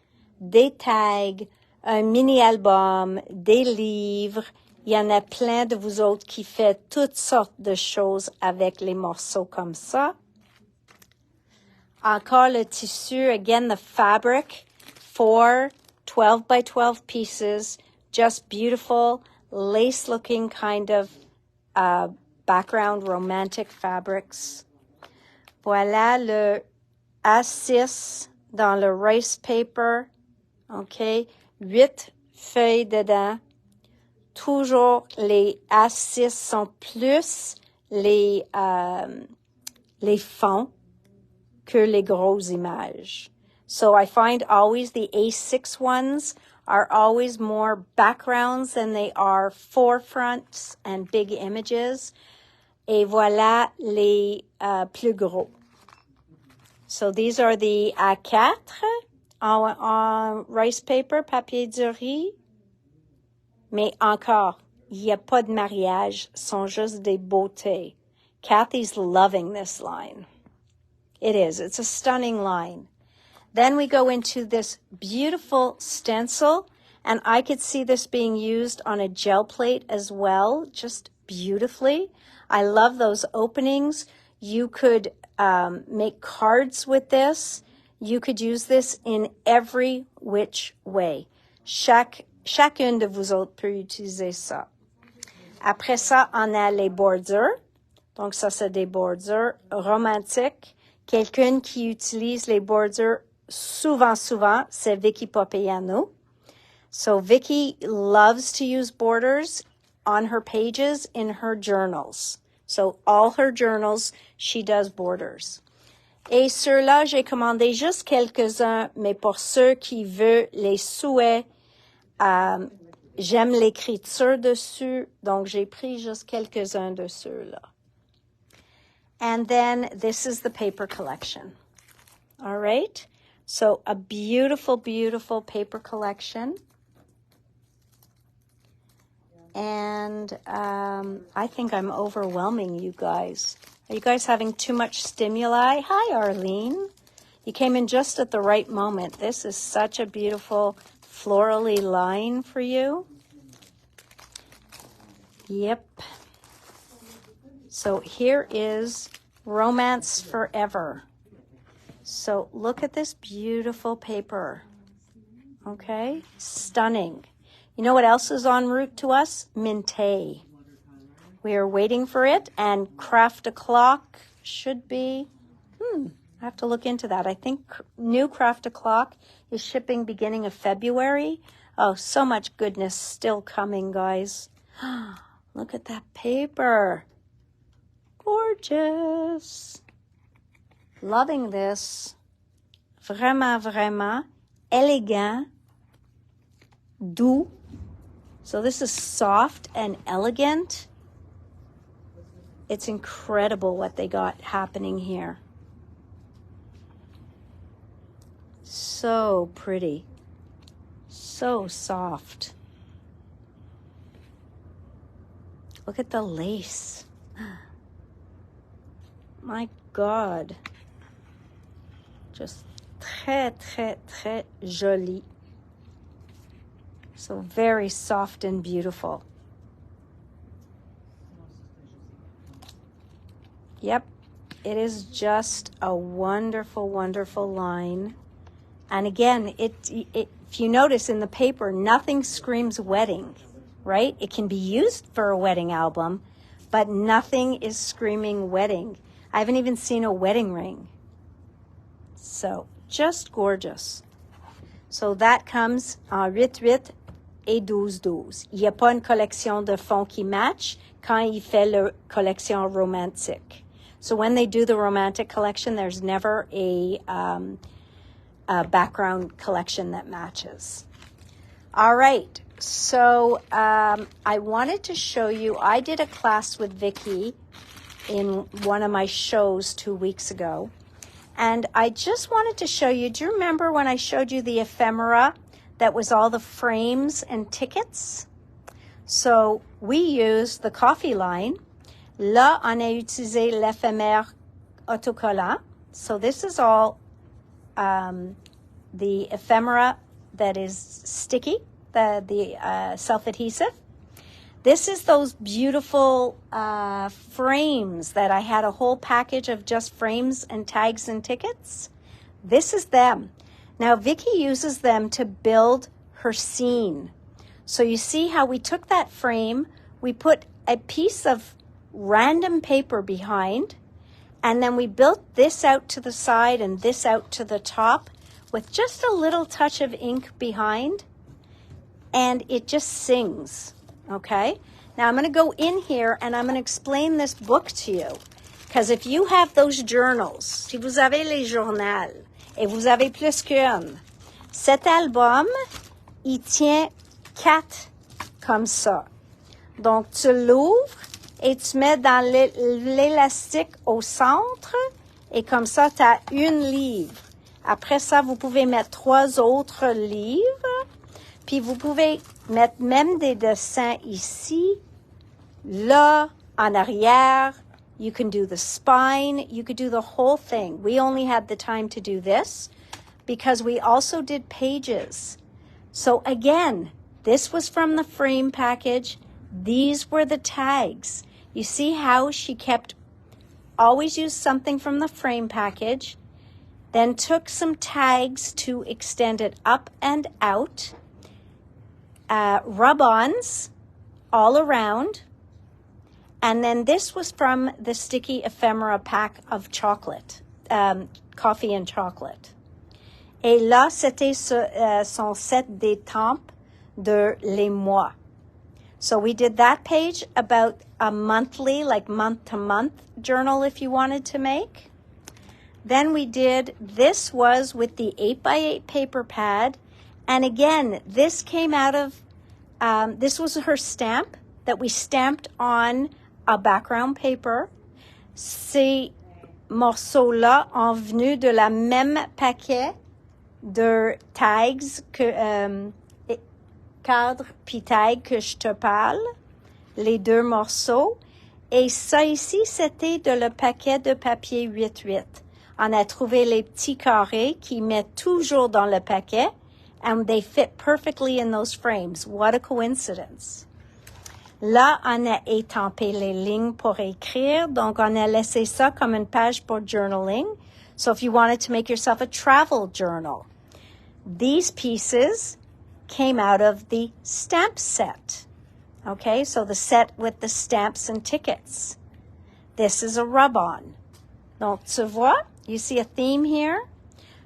des tags, un mini-album, des livres. Il y en a plein de vous autres qui font toutes sortes de choses avec les morceaux comme ça. Encore le tissu, again, the fabric for 12 by 12 pieces, just beautiful, lace-looking kind of background, romantic fabrics. Voilà le A6 dans le rice paper, OK? 8 feuilles dedans. Toujours, les A6 sont plus les fonds que les grosses images. So I find always the A6 ones are always more backgrounds than they are forefronts and big images. Et voilà les plus gros. So these are the A4 en rice paper, papier de riz. Mais encore, il n'y a pas de mariage, sont juste des beautés. Kathy's loving this line. It is. It's a stunning line. Then we go into this beautiful stencil, and I could see this being used on a gel plate as well, just beautifully. I love those openings. You could make cards with this. You could use this in every which way. Chacune de vous autres peut utiliser ça. Après ça, on a les bordures. Donc ça, c'est des bordures romantiques. Quelqu'un qui utilise les bordures souvent, c'est Vicky Popiano. So Vicky loves to use borders on her pages in her journals. So all her journals, she does borders. Et ceux-là, j'ai commandé juste quelques-uns, mais pour ceux qui veulent les souhaits, j'aime l'écriture dessus, donc j'ai pris juste quelques-uns de ceux-là. And then this is the paper collection. All right? So a beautiful, beautiful paper collection. And I think I'm overwhelming you guys. Are you guys having too much stimuli? Hi, Arlene. You came in just at the right moment. This is such a beautiful florally line for you. Yep. So here is Romance Forever. So look at this beautiful paper. Okay? Stunning. You know what else is en route to us? Minté. We are waiting for it, and Craft O'Clock should be, I have to look into that. I think new Craft O'Clock is shipping beginning of February. Oh, so much goodness still coming, guys. Look at that paper. Gorgeous. Loving this. Vraiment, vraiment. Élégant. Doux. So this is soft and elegant. It's incredible what they got happening here. So pretty. So soft. Look at the lace. My God. Just très, très, très joli. So very soft and beautiful. Yep, it is just a wonderful, wonderful line. And again, if you notice in the paper, nothing screams wedding, right? It can be used for a wedding album, but nothing is screaming wedding. I haven't even seen a wedding ring. So, just gorgeous. So that comes en 8-8 et 12-12. Il n'y a pas une collection de fonds qui match quand il fait la collection romantique. So when they do the romantic collection, there's never a background collection that matches. All right, so I wanted to show you, I did a class with Vicky in one of my shows 2 weeks ago, and I just wanted to show you, do you remember when I showed you the ephemera that was all the frames and tickets? So we used the coffee line. Là, on a utilisé l'éphémère autocollant. So this is all the ephemera that is sticky, the self-adhesive. This is those beautiful frames that I had a whole package of just frames and tags and tickets. This is them. Now, Vicky uses them to build her scene. So you see how we took that frame, we put a piece of random paper behind, and then we built this out to the side and this out to the top with just a little touch of ink behind, and it just sings, okay? Now I'm going to go in here and I'm going to explain this book to you, because if you have those journals, si vous avez les journaux, et vous avez plus qu'une, cet album, il tient 4 comme ça. Donc tu l'ouvres, et tu mets dans l'élastique au centre, et comme ça, tu as une livre. Après ça, vous pouvez mettre 3 autres livres, puis vous pouvez mettre même des dessins ici, là, en arrière. You can do the spine. You could do the whole thing. We only had the time to do this because we also did pages. So again, this was from the frame package. These were the tags. You see how she always used something from the frame package, then took some tags to extend it up and out, rub-ons all around, and then this was from the sticky ephemera pack of chocolate, coffee and chocolate. Et là, c'était son set d'étampes de les mois. So we did that page about a monthly, like month-to-month journal if you wanted to make. Then we did, this was with the 8x8 paper pad. And again, this came out of, this was her stamp that we stamped on a background paper. Ces morceaux-là ont venu de la même paquet de tags que... cadre puis tag que je te parle, les 2 morceaux. Et ça ici, c'était de le paquet de papier 8-8. On a trouvé les petits carrés qui mettent toujours dans le paquet, and they fit perfectly in those frames. What a coincidence. Là, on a étampé les lignes pour écrire, donc on a laissé ça comme une page pour journaling. So if you wanted to make yourself a travel journal, these pieces came out of the stamp set. Okay, so the set with the stamps and tickets. This is a rub-on. Donc, tu vois, you see a theme here.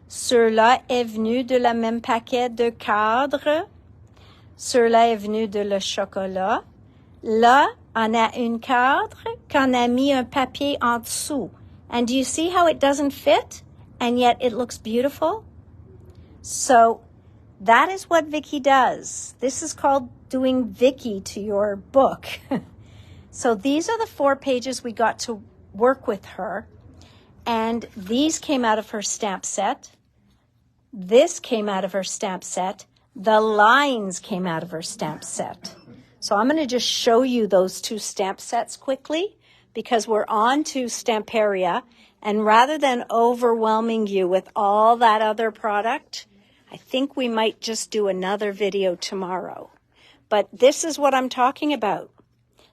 Ceux-là est venu de la même paquet de cadres. Ceux-là est venu de le chocolat. Là, on a une cadre qu'on a mis un papier en dessous. And do you see how it doesn't fit? And yet it looks beautiful? So that is what Vicky does. This is called doing Vicky to your book. So these are the 4 pages we got to work with her. And these came out of her stamp set. This came out of her stamp set. The lines came out of her stamp set. So I'm going to just show you those 2 stamp sets quickly because we're on to Stamperia. And rather than overwhelming you with all that other product, I think we might just do another video tomorrow. But this is what I'm talking about.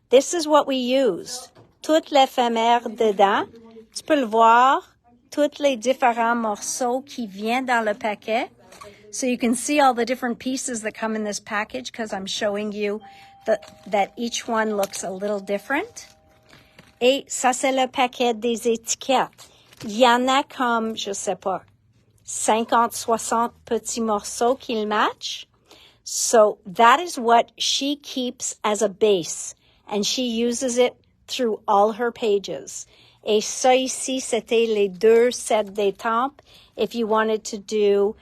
This is what we used. Toute l'éphémère dedans. Tu peux le voir. Tous les différents morceaux qui viennent dans le paquet. So you can see all the different pieces that come in this package because I'm showing you that each one looks a little different. Et ça, c'est le paquet des étiquettes. Il y en a comme, je sais pas, 50, 60 petits morceaux qu'ils matchent. So that is what she keeps as a base. And she uses it through all her pages. Et ça ici, c'était les 2 sets d'étampes. If you wanted to do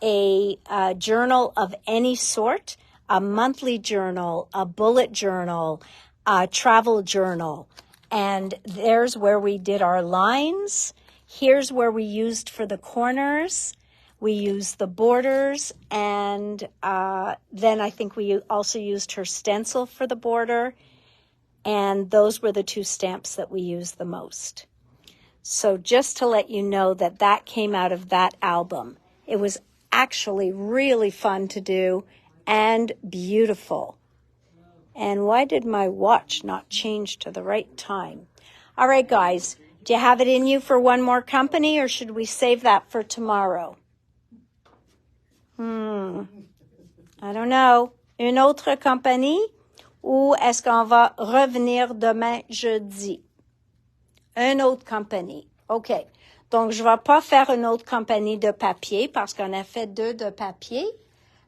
a journal of any sort, a monthly journal, a bullet journal, a travel journal. And there's where we did our lines. Here's where we used for the corners. We used the borders. And then I think we also used her stencil for the border. And those were the 2 stamps that we used the most. So just to let you know that that came out of that album. It was actually really fun to do and beautiful. And why did my watch not change to the right time? All right, guys, do you have it in you for one more company or should we save that for tomorrow? I don't know. Une autre compagnie? Ou est-ce qu'on va revenir demain jeudi? Une autre compagnie. OK. Donc, je ne vais pas faire une autre compagnie de papier parce qu'on a fait 2 de papier.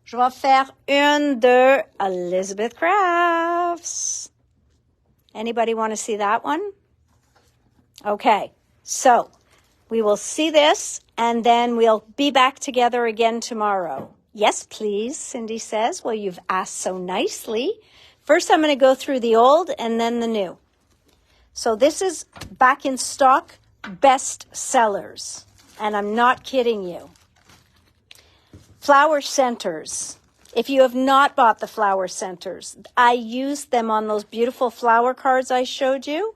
Je vais faire une de Elizabeth Crafts. Anybody want to see that one? Okay. So, we will see this and then we'll be back together again tomorrow. Yes, please, Cindy says. Well, you've asked so nicely. First, I'm going to go through the old and then the new. So this is back in stock, best sellers. And I'm not kidding you. Flower centers. If you have not bought the flower centers, I used them on those beautiful flower cards I showed you.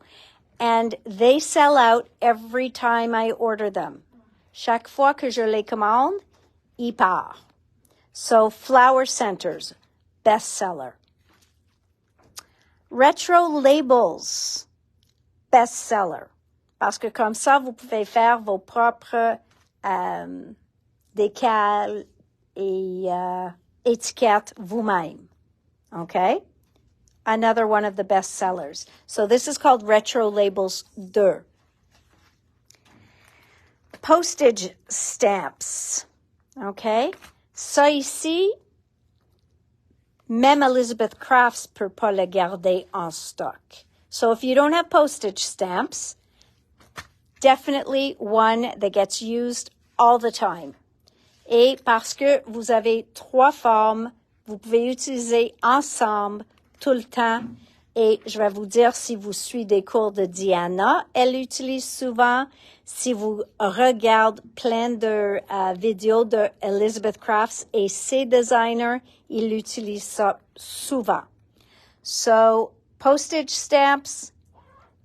And they sell out every time I order them. Chaque fois que je les commande, il part. So flower centers, best seller. Retro labels, best-seller. Parce que comme ça, vous pouvez faire vos propres décals et étiquettes vous-même. Okay? Another one of the best sellers. So this is called Retro Labels 2. Postage stamps. Okay? Ça ici, même Elizabeth Crafts peut pas le garder en stock. So if you don't have postage stamps, definitely one that gets used all the time. Et parce que vous avez 3 formes, vous pouvez utiliser ensemble tout le temps. Et je vais vous dire, si vous suivez des cours de Diana, elle l'utilise souvent. Si vous regardez plein de vidéos de Elizabeth Crafts et ses designers, ils l'utilisent ça souvent. So, postage stamps.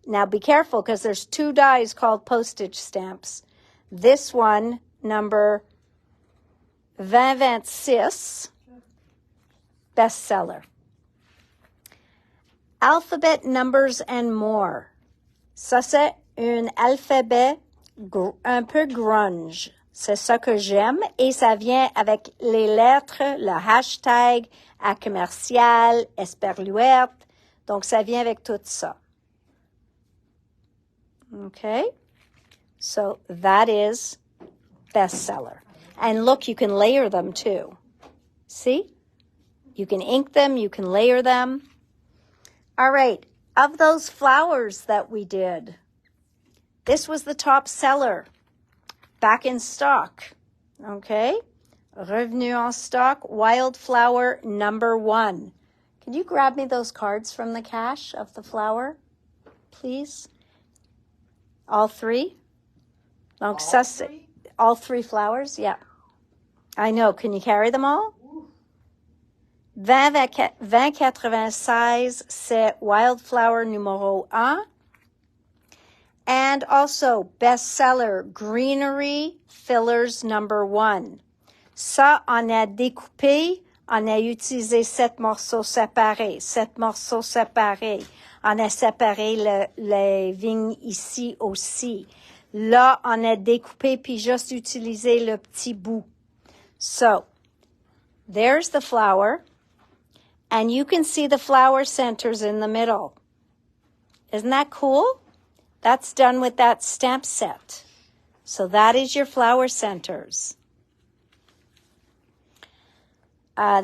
Now be careful because there's 2 dies called postage stamps. This one, number 2026, bestseller. Alphabet, numbers, and more. Ça, c'est un alphabet un peu grunge. C'est ça que j'aime. Et ça vient avec les lettres, le hashtag, à commercial, esperluette. Donc, ça vient avec tout ça. Okay? So, that is bestseller. And look, you can layer them too. See? You can ink them, you can layer them. All right, of those flowers that we did, This was the top seller. Back in stock. Okay. Revenu en stock, wildflower number 1. Can you grab me those cards from the cache of the flower, please? All 3? Donc, ça, c'est all 3 flowers? Yeah. I know. Can you carry them all? 2096, c'est wildflower numéro 1. And also bestseller, greenery fillers number 1. Ça, on a découpé, on a utilisé 7 morceaux séparés, 7 morceaux séparés. On a séparé les vignes ici aussi. Là, on a découpé puis juste utilisé le petit bout. So, there's the flower, and you can see the flower centers in the middle. Isn't that cool? That's done with that stamp set. So that is your flower centers.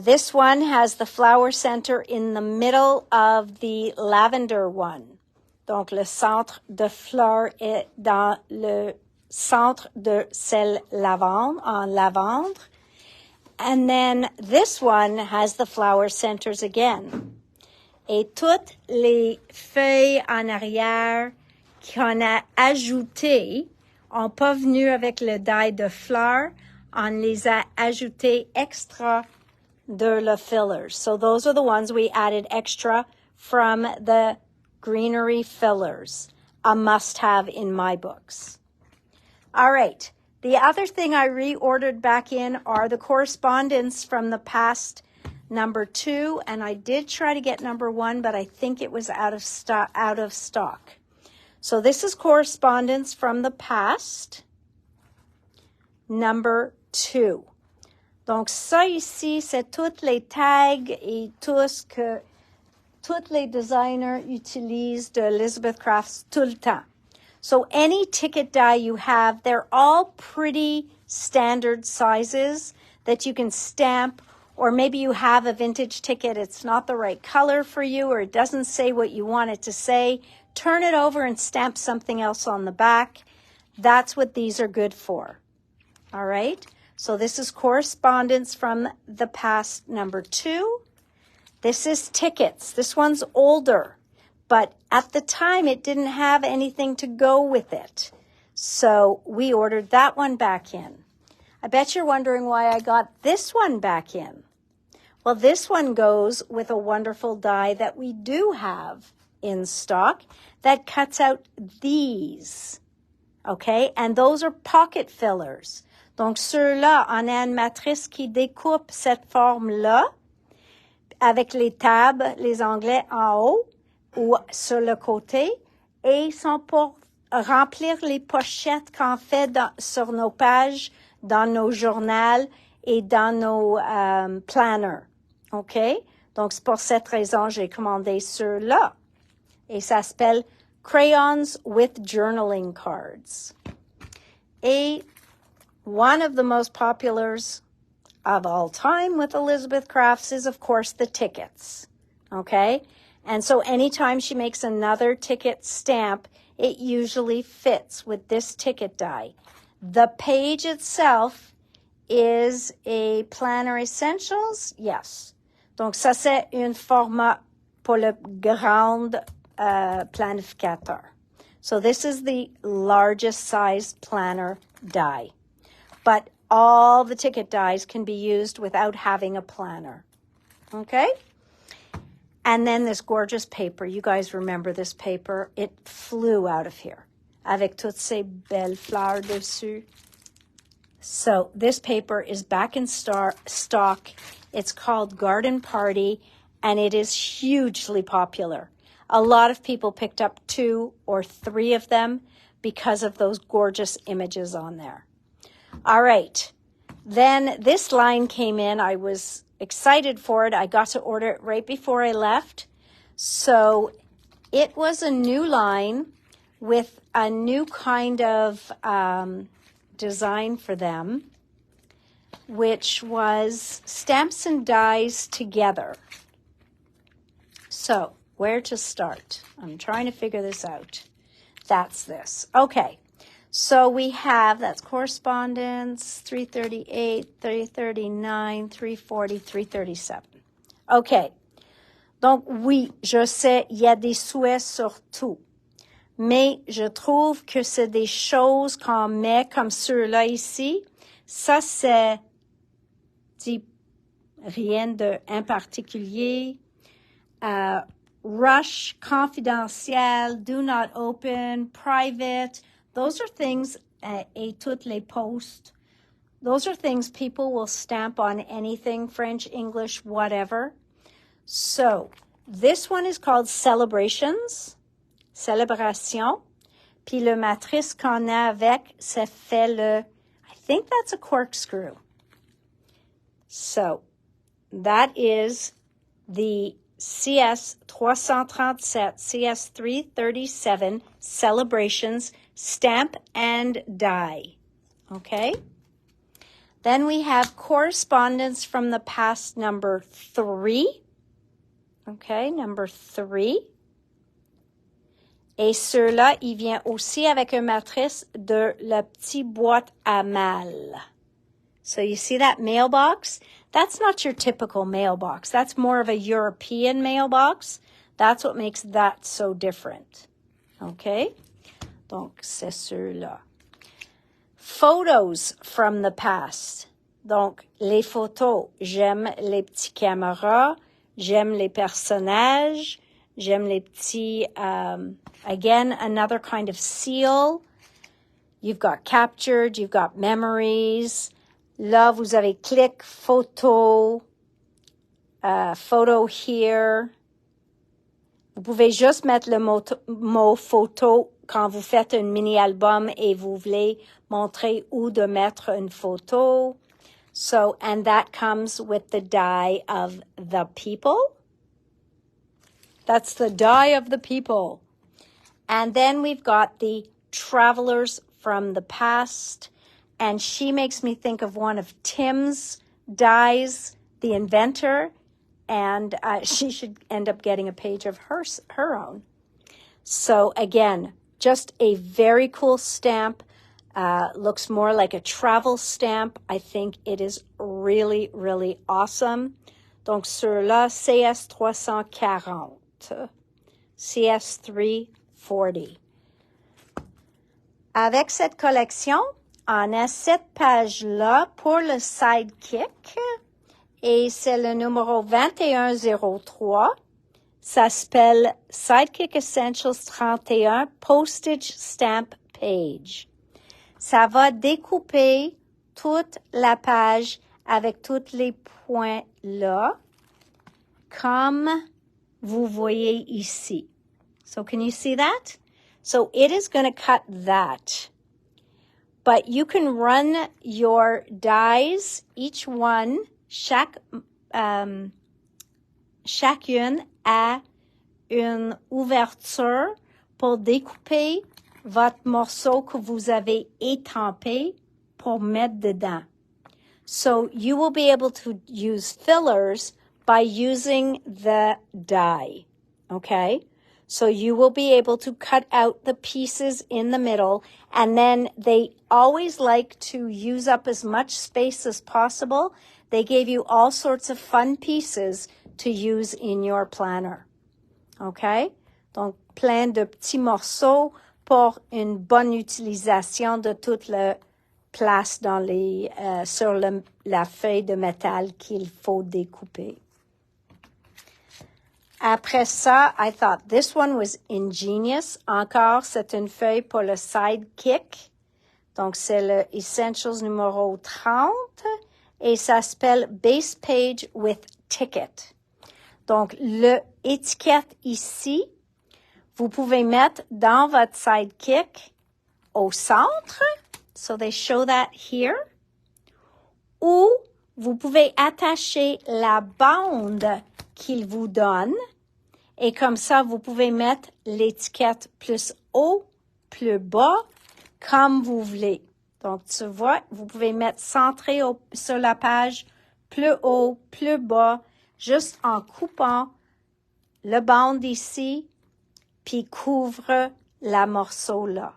This one has the flower center in the middle of the lavender one. Donc, le centre de fleurs est dans le centre de celle lavande, en lavande. And then this one has the flower centers again. Et toutes les feuilles en arrière qu'on a ajoutées n'ont pas venu avec le die de fleurs. On les a ajoutées extra de la fillers. So those are the ones we added extra from the greenery fillers. A must-have in my books. All right. The other thing I reordered back in are the correspondence from the past number 2, and I did try to get number 1, but I think it was out of stock. So this is correspondence from the past, number 2. Donc ça ici, c'est toutes les tags et tout ce que tous les designers utilisent de Elizabeth Crafts tout le temps. So any ticket die you have, they're all pretty standard sizes that you can stamp, or maybe you have a vintage ticket, it's not the right color for you, or it doesn't say what you want it to say. Turn it over and stamp something else on the back. That's what these are good for. All right? So this is correspondence from the past, number 2. This is tickets. This one's older, but at the time it didn't have anything to go with it. So we ordered that one back in. I bet you're wondering why I got this one back in. Well, this one goes with a wonderful die that we do have in stock that cuts out these. Okay? And those are pocket fillers. Donc, ceux-là, on a une matrice qui découpe cette forme-là avec les tabs, les onglets en haut ou sur le côté, et sont pour remplir les pochettes qu'on fait sur nos pages, dans nos journaux et dans nos planners. OK? Donc, c'est pour cette raison j'ai commandé ceux-là. Et ça s'appelle Crayons with Journaling Cards. Et one of the most populars of all time with Elizabeth Crafts is, of course, the tickets. Okay? And so anytime she makes another ticket stamp, it usually fits with this ticket die. The page itself is a Planner Essentials. Yes. Donc, ça, c'est un format pour le grand planificateur. So this is the largest size planner die. But all the ticket dies can be used without having a planner. Okay? And then this gorgeous paper. You guys remember this paper? It flew out of here. Avec toutes ces belles fleurs dessus. So this paper is back in stock. It's called Garden Party, and it is hugely popular. A lot of people picked up 2 or 3 of them because of those gorgeous images on there. All right. Then this line came in. I was excited for it. I got to order it right before I left. So it was a new line with a new kind of design for them, which was stamps and dies together. So where to start? I'm trying to figure this out. that's this. Okay. So we have, that's correspondence, 338, 339, 340, 337. OK. Donc, oui, je sais, il y a des souhaits sur tout. Mais je trouve que c'est des choses qu'on met comme ceux-là ici. Ça, c'est dit rien de en particulier. Rush, confidentiel, do not open, private. Those are things, et toutes les posts, those are things people will stamp on anything, French, English, whatever. So, this one is called Celebrations, Célébration. Puis le matrice qu'on a avec, ça fait le, I think that's a corkscrew. So, that is the CS 337, CS 337 Celebrations Stamp and Die. Okay? Then we have Correspondence from the Past number 3. Okay, number 3. Et ceux-là, il vient aussi avec une matrice de la petite boîte à mal. So you see that mailbox? That's not your typical mailbox. That's more of a European mailbox. That's what makes that so different. Okay? Donc, c'est ceux-là. Photos from the past. Donc, les photos. J'aime les petits caméras. J'aime les personnages. J'aime les petits, again, another kind of seal. You've got captured. You've got memories. Là, vous avez click, photo, photo here. Vous pouvez juste mettre le mot photo quand vous faites un mini-album et vous voulez montrer où de mettre une photo. So, and that comes with the die of the people. That's the die of the people. And then we've got the travelers from the past. And she makes me think of one of Tim's dies, the inventor. And she should end up getting a page of her own. So again, just a very cool stamp. Looks more like a travel stamp. I think it is really, really awesome. Donc, ceux-là, CS 340. CS 340. Avec cette collection, on a cette page-là pour le sidekick. Et c'est le numéro 2103. Ça s'appelle Sidekick Essentials 31 Postage Stamp Page. Ça va découper toute la page avec tous les points là, comme vous voyez ici. So can you see that? So it is going to cut that. But you can run your dies, each one, chacune a une ouverture pour découper votre morceau que vous avez étampé pour mettre dedans. So you will be able to use fillers by using the die, okay? So you will be able to cut out the pieces in the middle, and then they always like to use up as much space as possible. They gave you all sorts of fun pieces to use in your planner. Okay? Donc, plein de petits morceaux pour une bonne utilisation de toute la place dans les, sur la feuille de métal qu'il faut découper. Après ça, I thought this one was ingenious. Encore, c'est une feuille pour le sidekick. Donc, c'est le Essentials numéro 30. Et ça s'appelle Base Page with Ticket. Donc, l'étiquette ici, vous pouvez mettre dans votre sidekick au centre. So they show that here. Ou vous pouvez attacher la bande qu'il vous donne. Et comme ça, vous pouvez mettre l'étiquette plus haut, plus bas, comme vous voulez. Donc, tu vois, vous pouvez mettre centré sur la page, plus haut, plus bas, juste en coupant le bande ici, puis couvre la morceau là.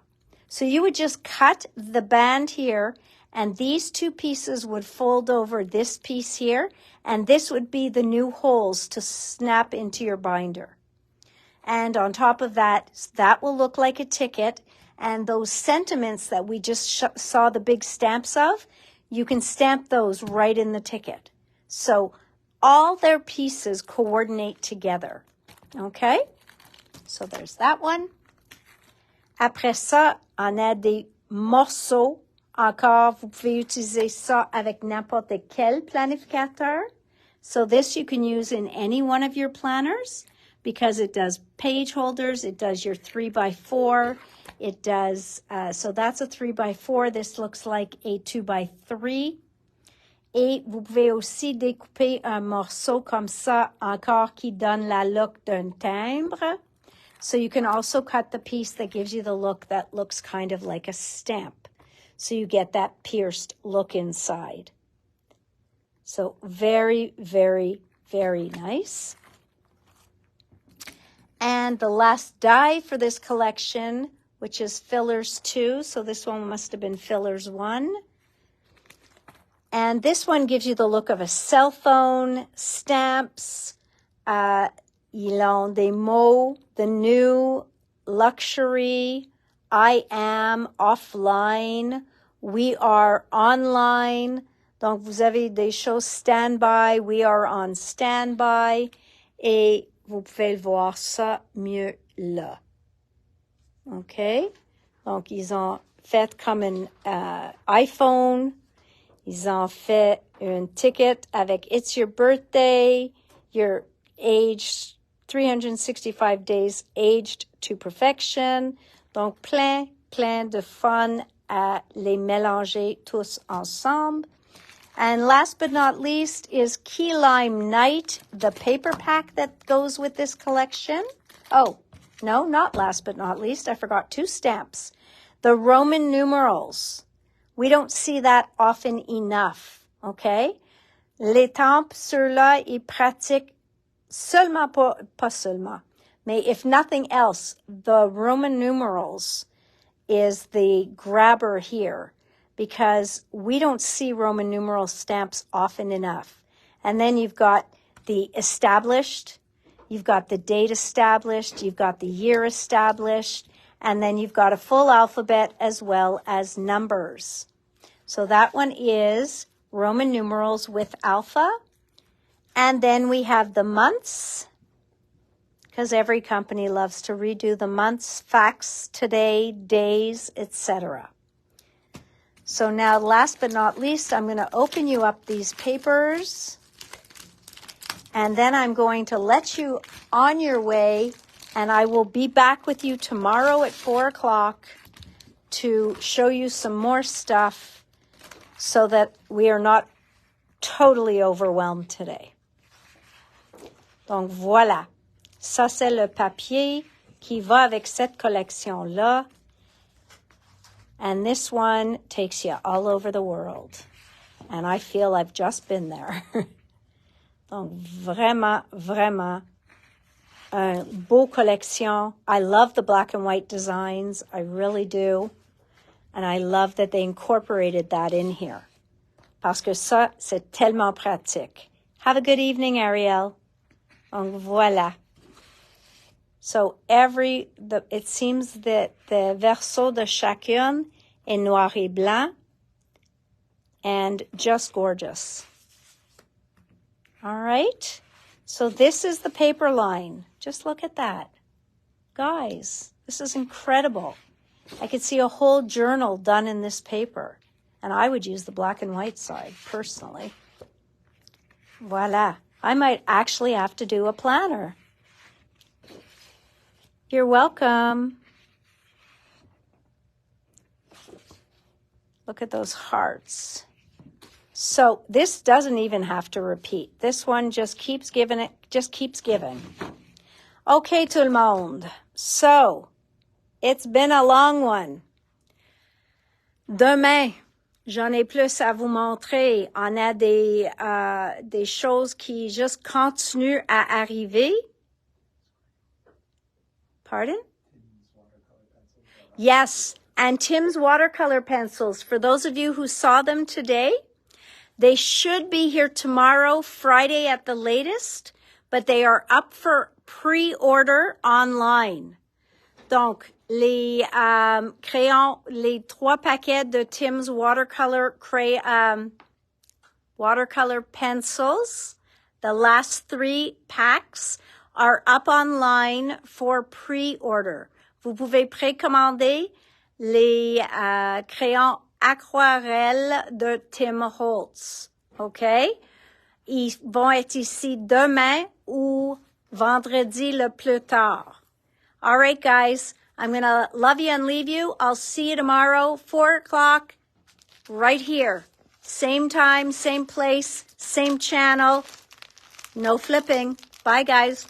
So you would just cut the band here, and these two pieces would fold over this piece here, and this would be the new holes to snap into your binder. And on top of that, that will look like a ticket, and those sentiments that we just saw the big stamps of, you can stamp those right in the ticket. So all their pieces coordinate together. Okay? So there's that one. Après ça, on a des morceaux. Encore, vous pouvez utiliser ça avec n'importe quel planificateur. So this you can use in any one of your planners because it does page holders, it does your 3x4, it does, so that's a 3x4. This looks like a 2x3. Et vous pouvez aussi découper un morceau comme ça encore qui donne la look d'un timbre. So you can also cut the piece that gives you the look that looks kind of like a stamp. So you get that pierced look inside. So very, very, very nice. And the last die for this collection, which is fillers 2. So this one must have been fillers 1. And this one gives you the look of a cell phone, stamps, ils ont des mots, the new, luxury, I am, offline, we are online. Donc, vous avez des choses standby, we are on standby. Et vous pouvez voir ça mieux là. OK? Donc, ils ont fait comme un iPhone. Ils ont fait un ticket avec It's Your Birthday, you're aged 365 days aged to perfection. Donc, plein de fun à les mélanger tous ensemble. And last but not least is Key Lime Night, the paper pack that goes with this collection. Oh, no, not last but not least. I forgot 2 stamps. The Roman numerals. We don't see that often enough, okay? L'étampe sur là est pratique seulement pas seulement, mais if nothing else, the Roman numerals is the grabber here because we don't see Roman numeral stamps often enough. And then you've got the established, you've got the date established, you've got the year established, and then you've got a full alphabet as well as numbers. So that one is Roman numerals with alpha. And then we have the months, because every company loves to redo the months, facts, today, days, etc. So now, last but not least, I'm going to open you up these papers. And then I'm going to let you on your way. And I will be back with you tomorrow at 4 o'clock to show you some more stuff so that we are not totally overwhelmed today. Donc voilà, ça c'est le papier qui va avec cette collection-là. And this one takes you all over the world. And I feel I've just been there. Donc vraiment, vraiment, un beau collection. I love the black and white designs. I really do. And I love that they incorporated that in here. Parce que ça, c'est tellement pratique. Have a good evening, Ariel. Donc, voilà. So it seems that the verso de chacune est noir et blanc and just gorgeous. All right. So this is the paper line. Just look at that. Guys, this is incredible. I could see a whole journal done in this paper. And I would use the black and white side, personally. Voila. I might actually have to do a planner. You're welcome. Look at those hearts. So this doesn't even have to repeat. This one just keeps giving it, just keeps giving. Okay, tout le monde. So, it's been a long one. Demain, j'en ai plus à vous montrer. On a des choses qui juste continuent à arriver. Pardon? Yes, and Tim's watercolor pencils. For those of you who saw them today, they should be here tomorrow, Friday at the latest, but they are up for pre-order online. Donc, les crayons, les 3 paquets de Tim's watercolor pencils, the last 3 packs are up online for pre-order. Vous pouvez précommander les crayons aquarelles de Tim Holtz. OK? Ils vont être ici demain ou vendredi le plus tard. All right, guys. I'm going to love you and leave you. I'll see you tomorrow, 4 o'clock, right here. Same time, same place, same channel. No flipping. Bye, guys.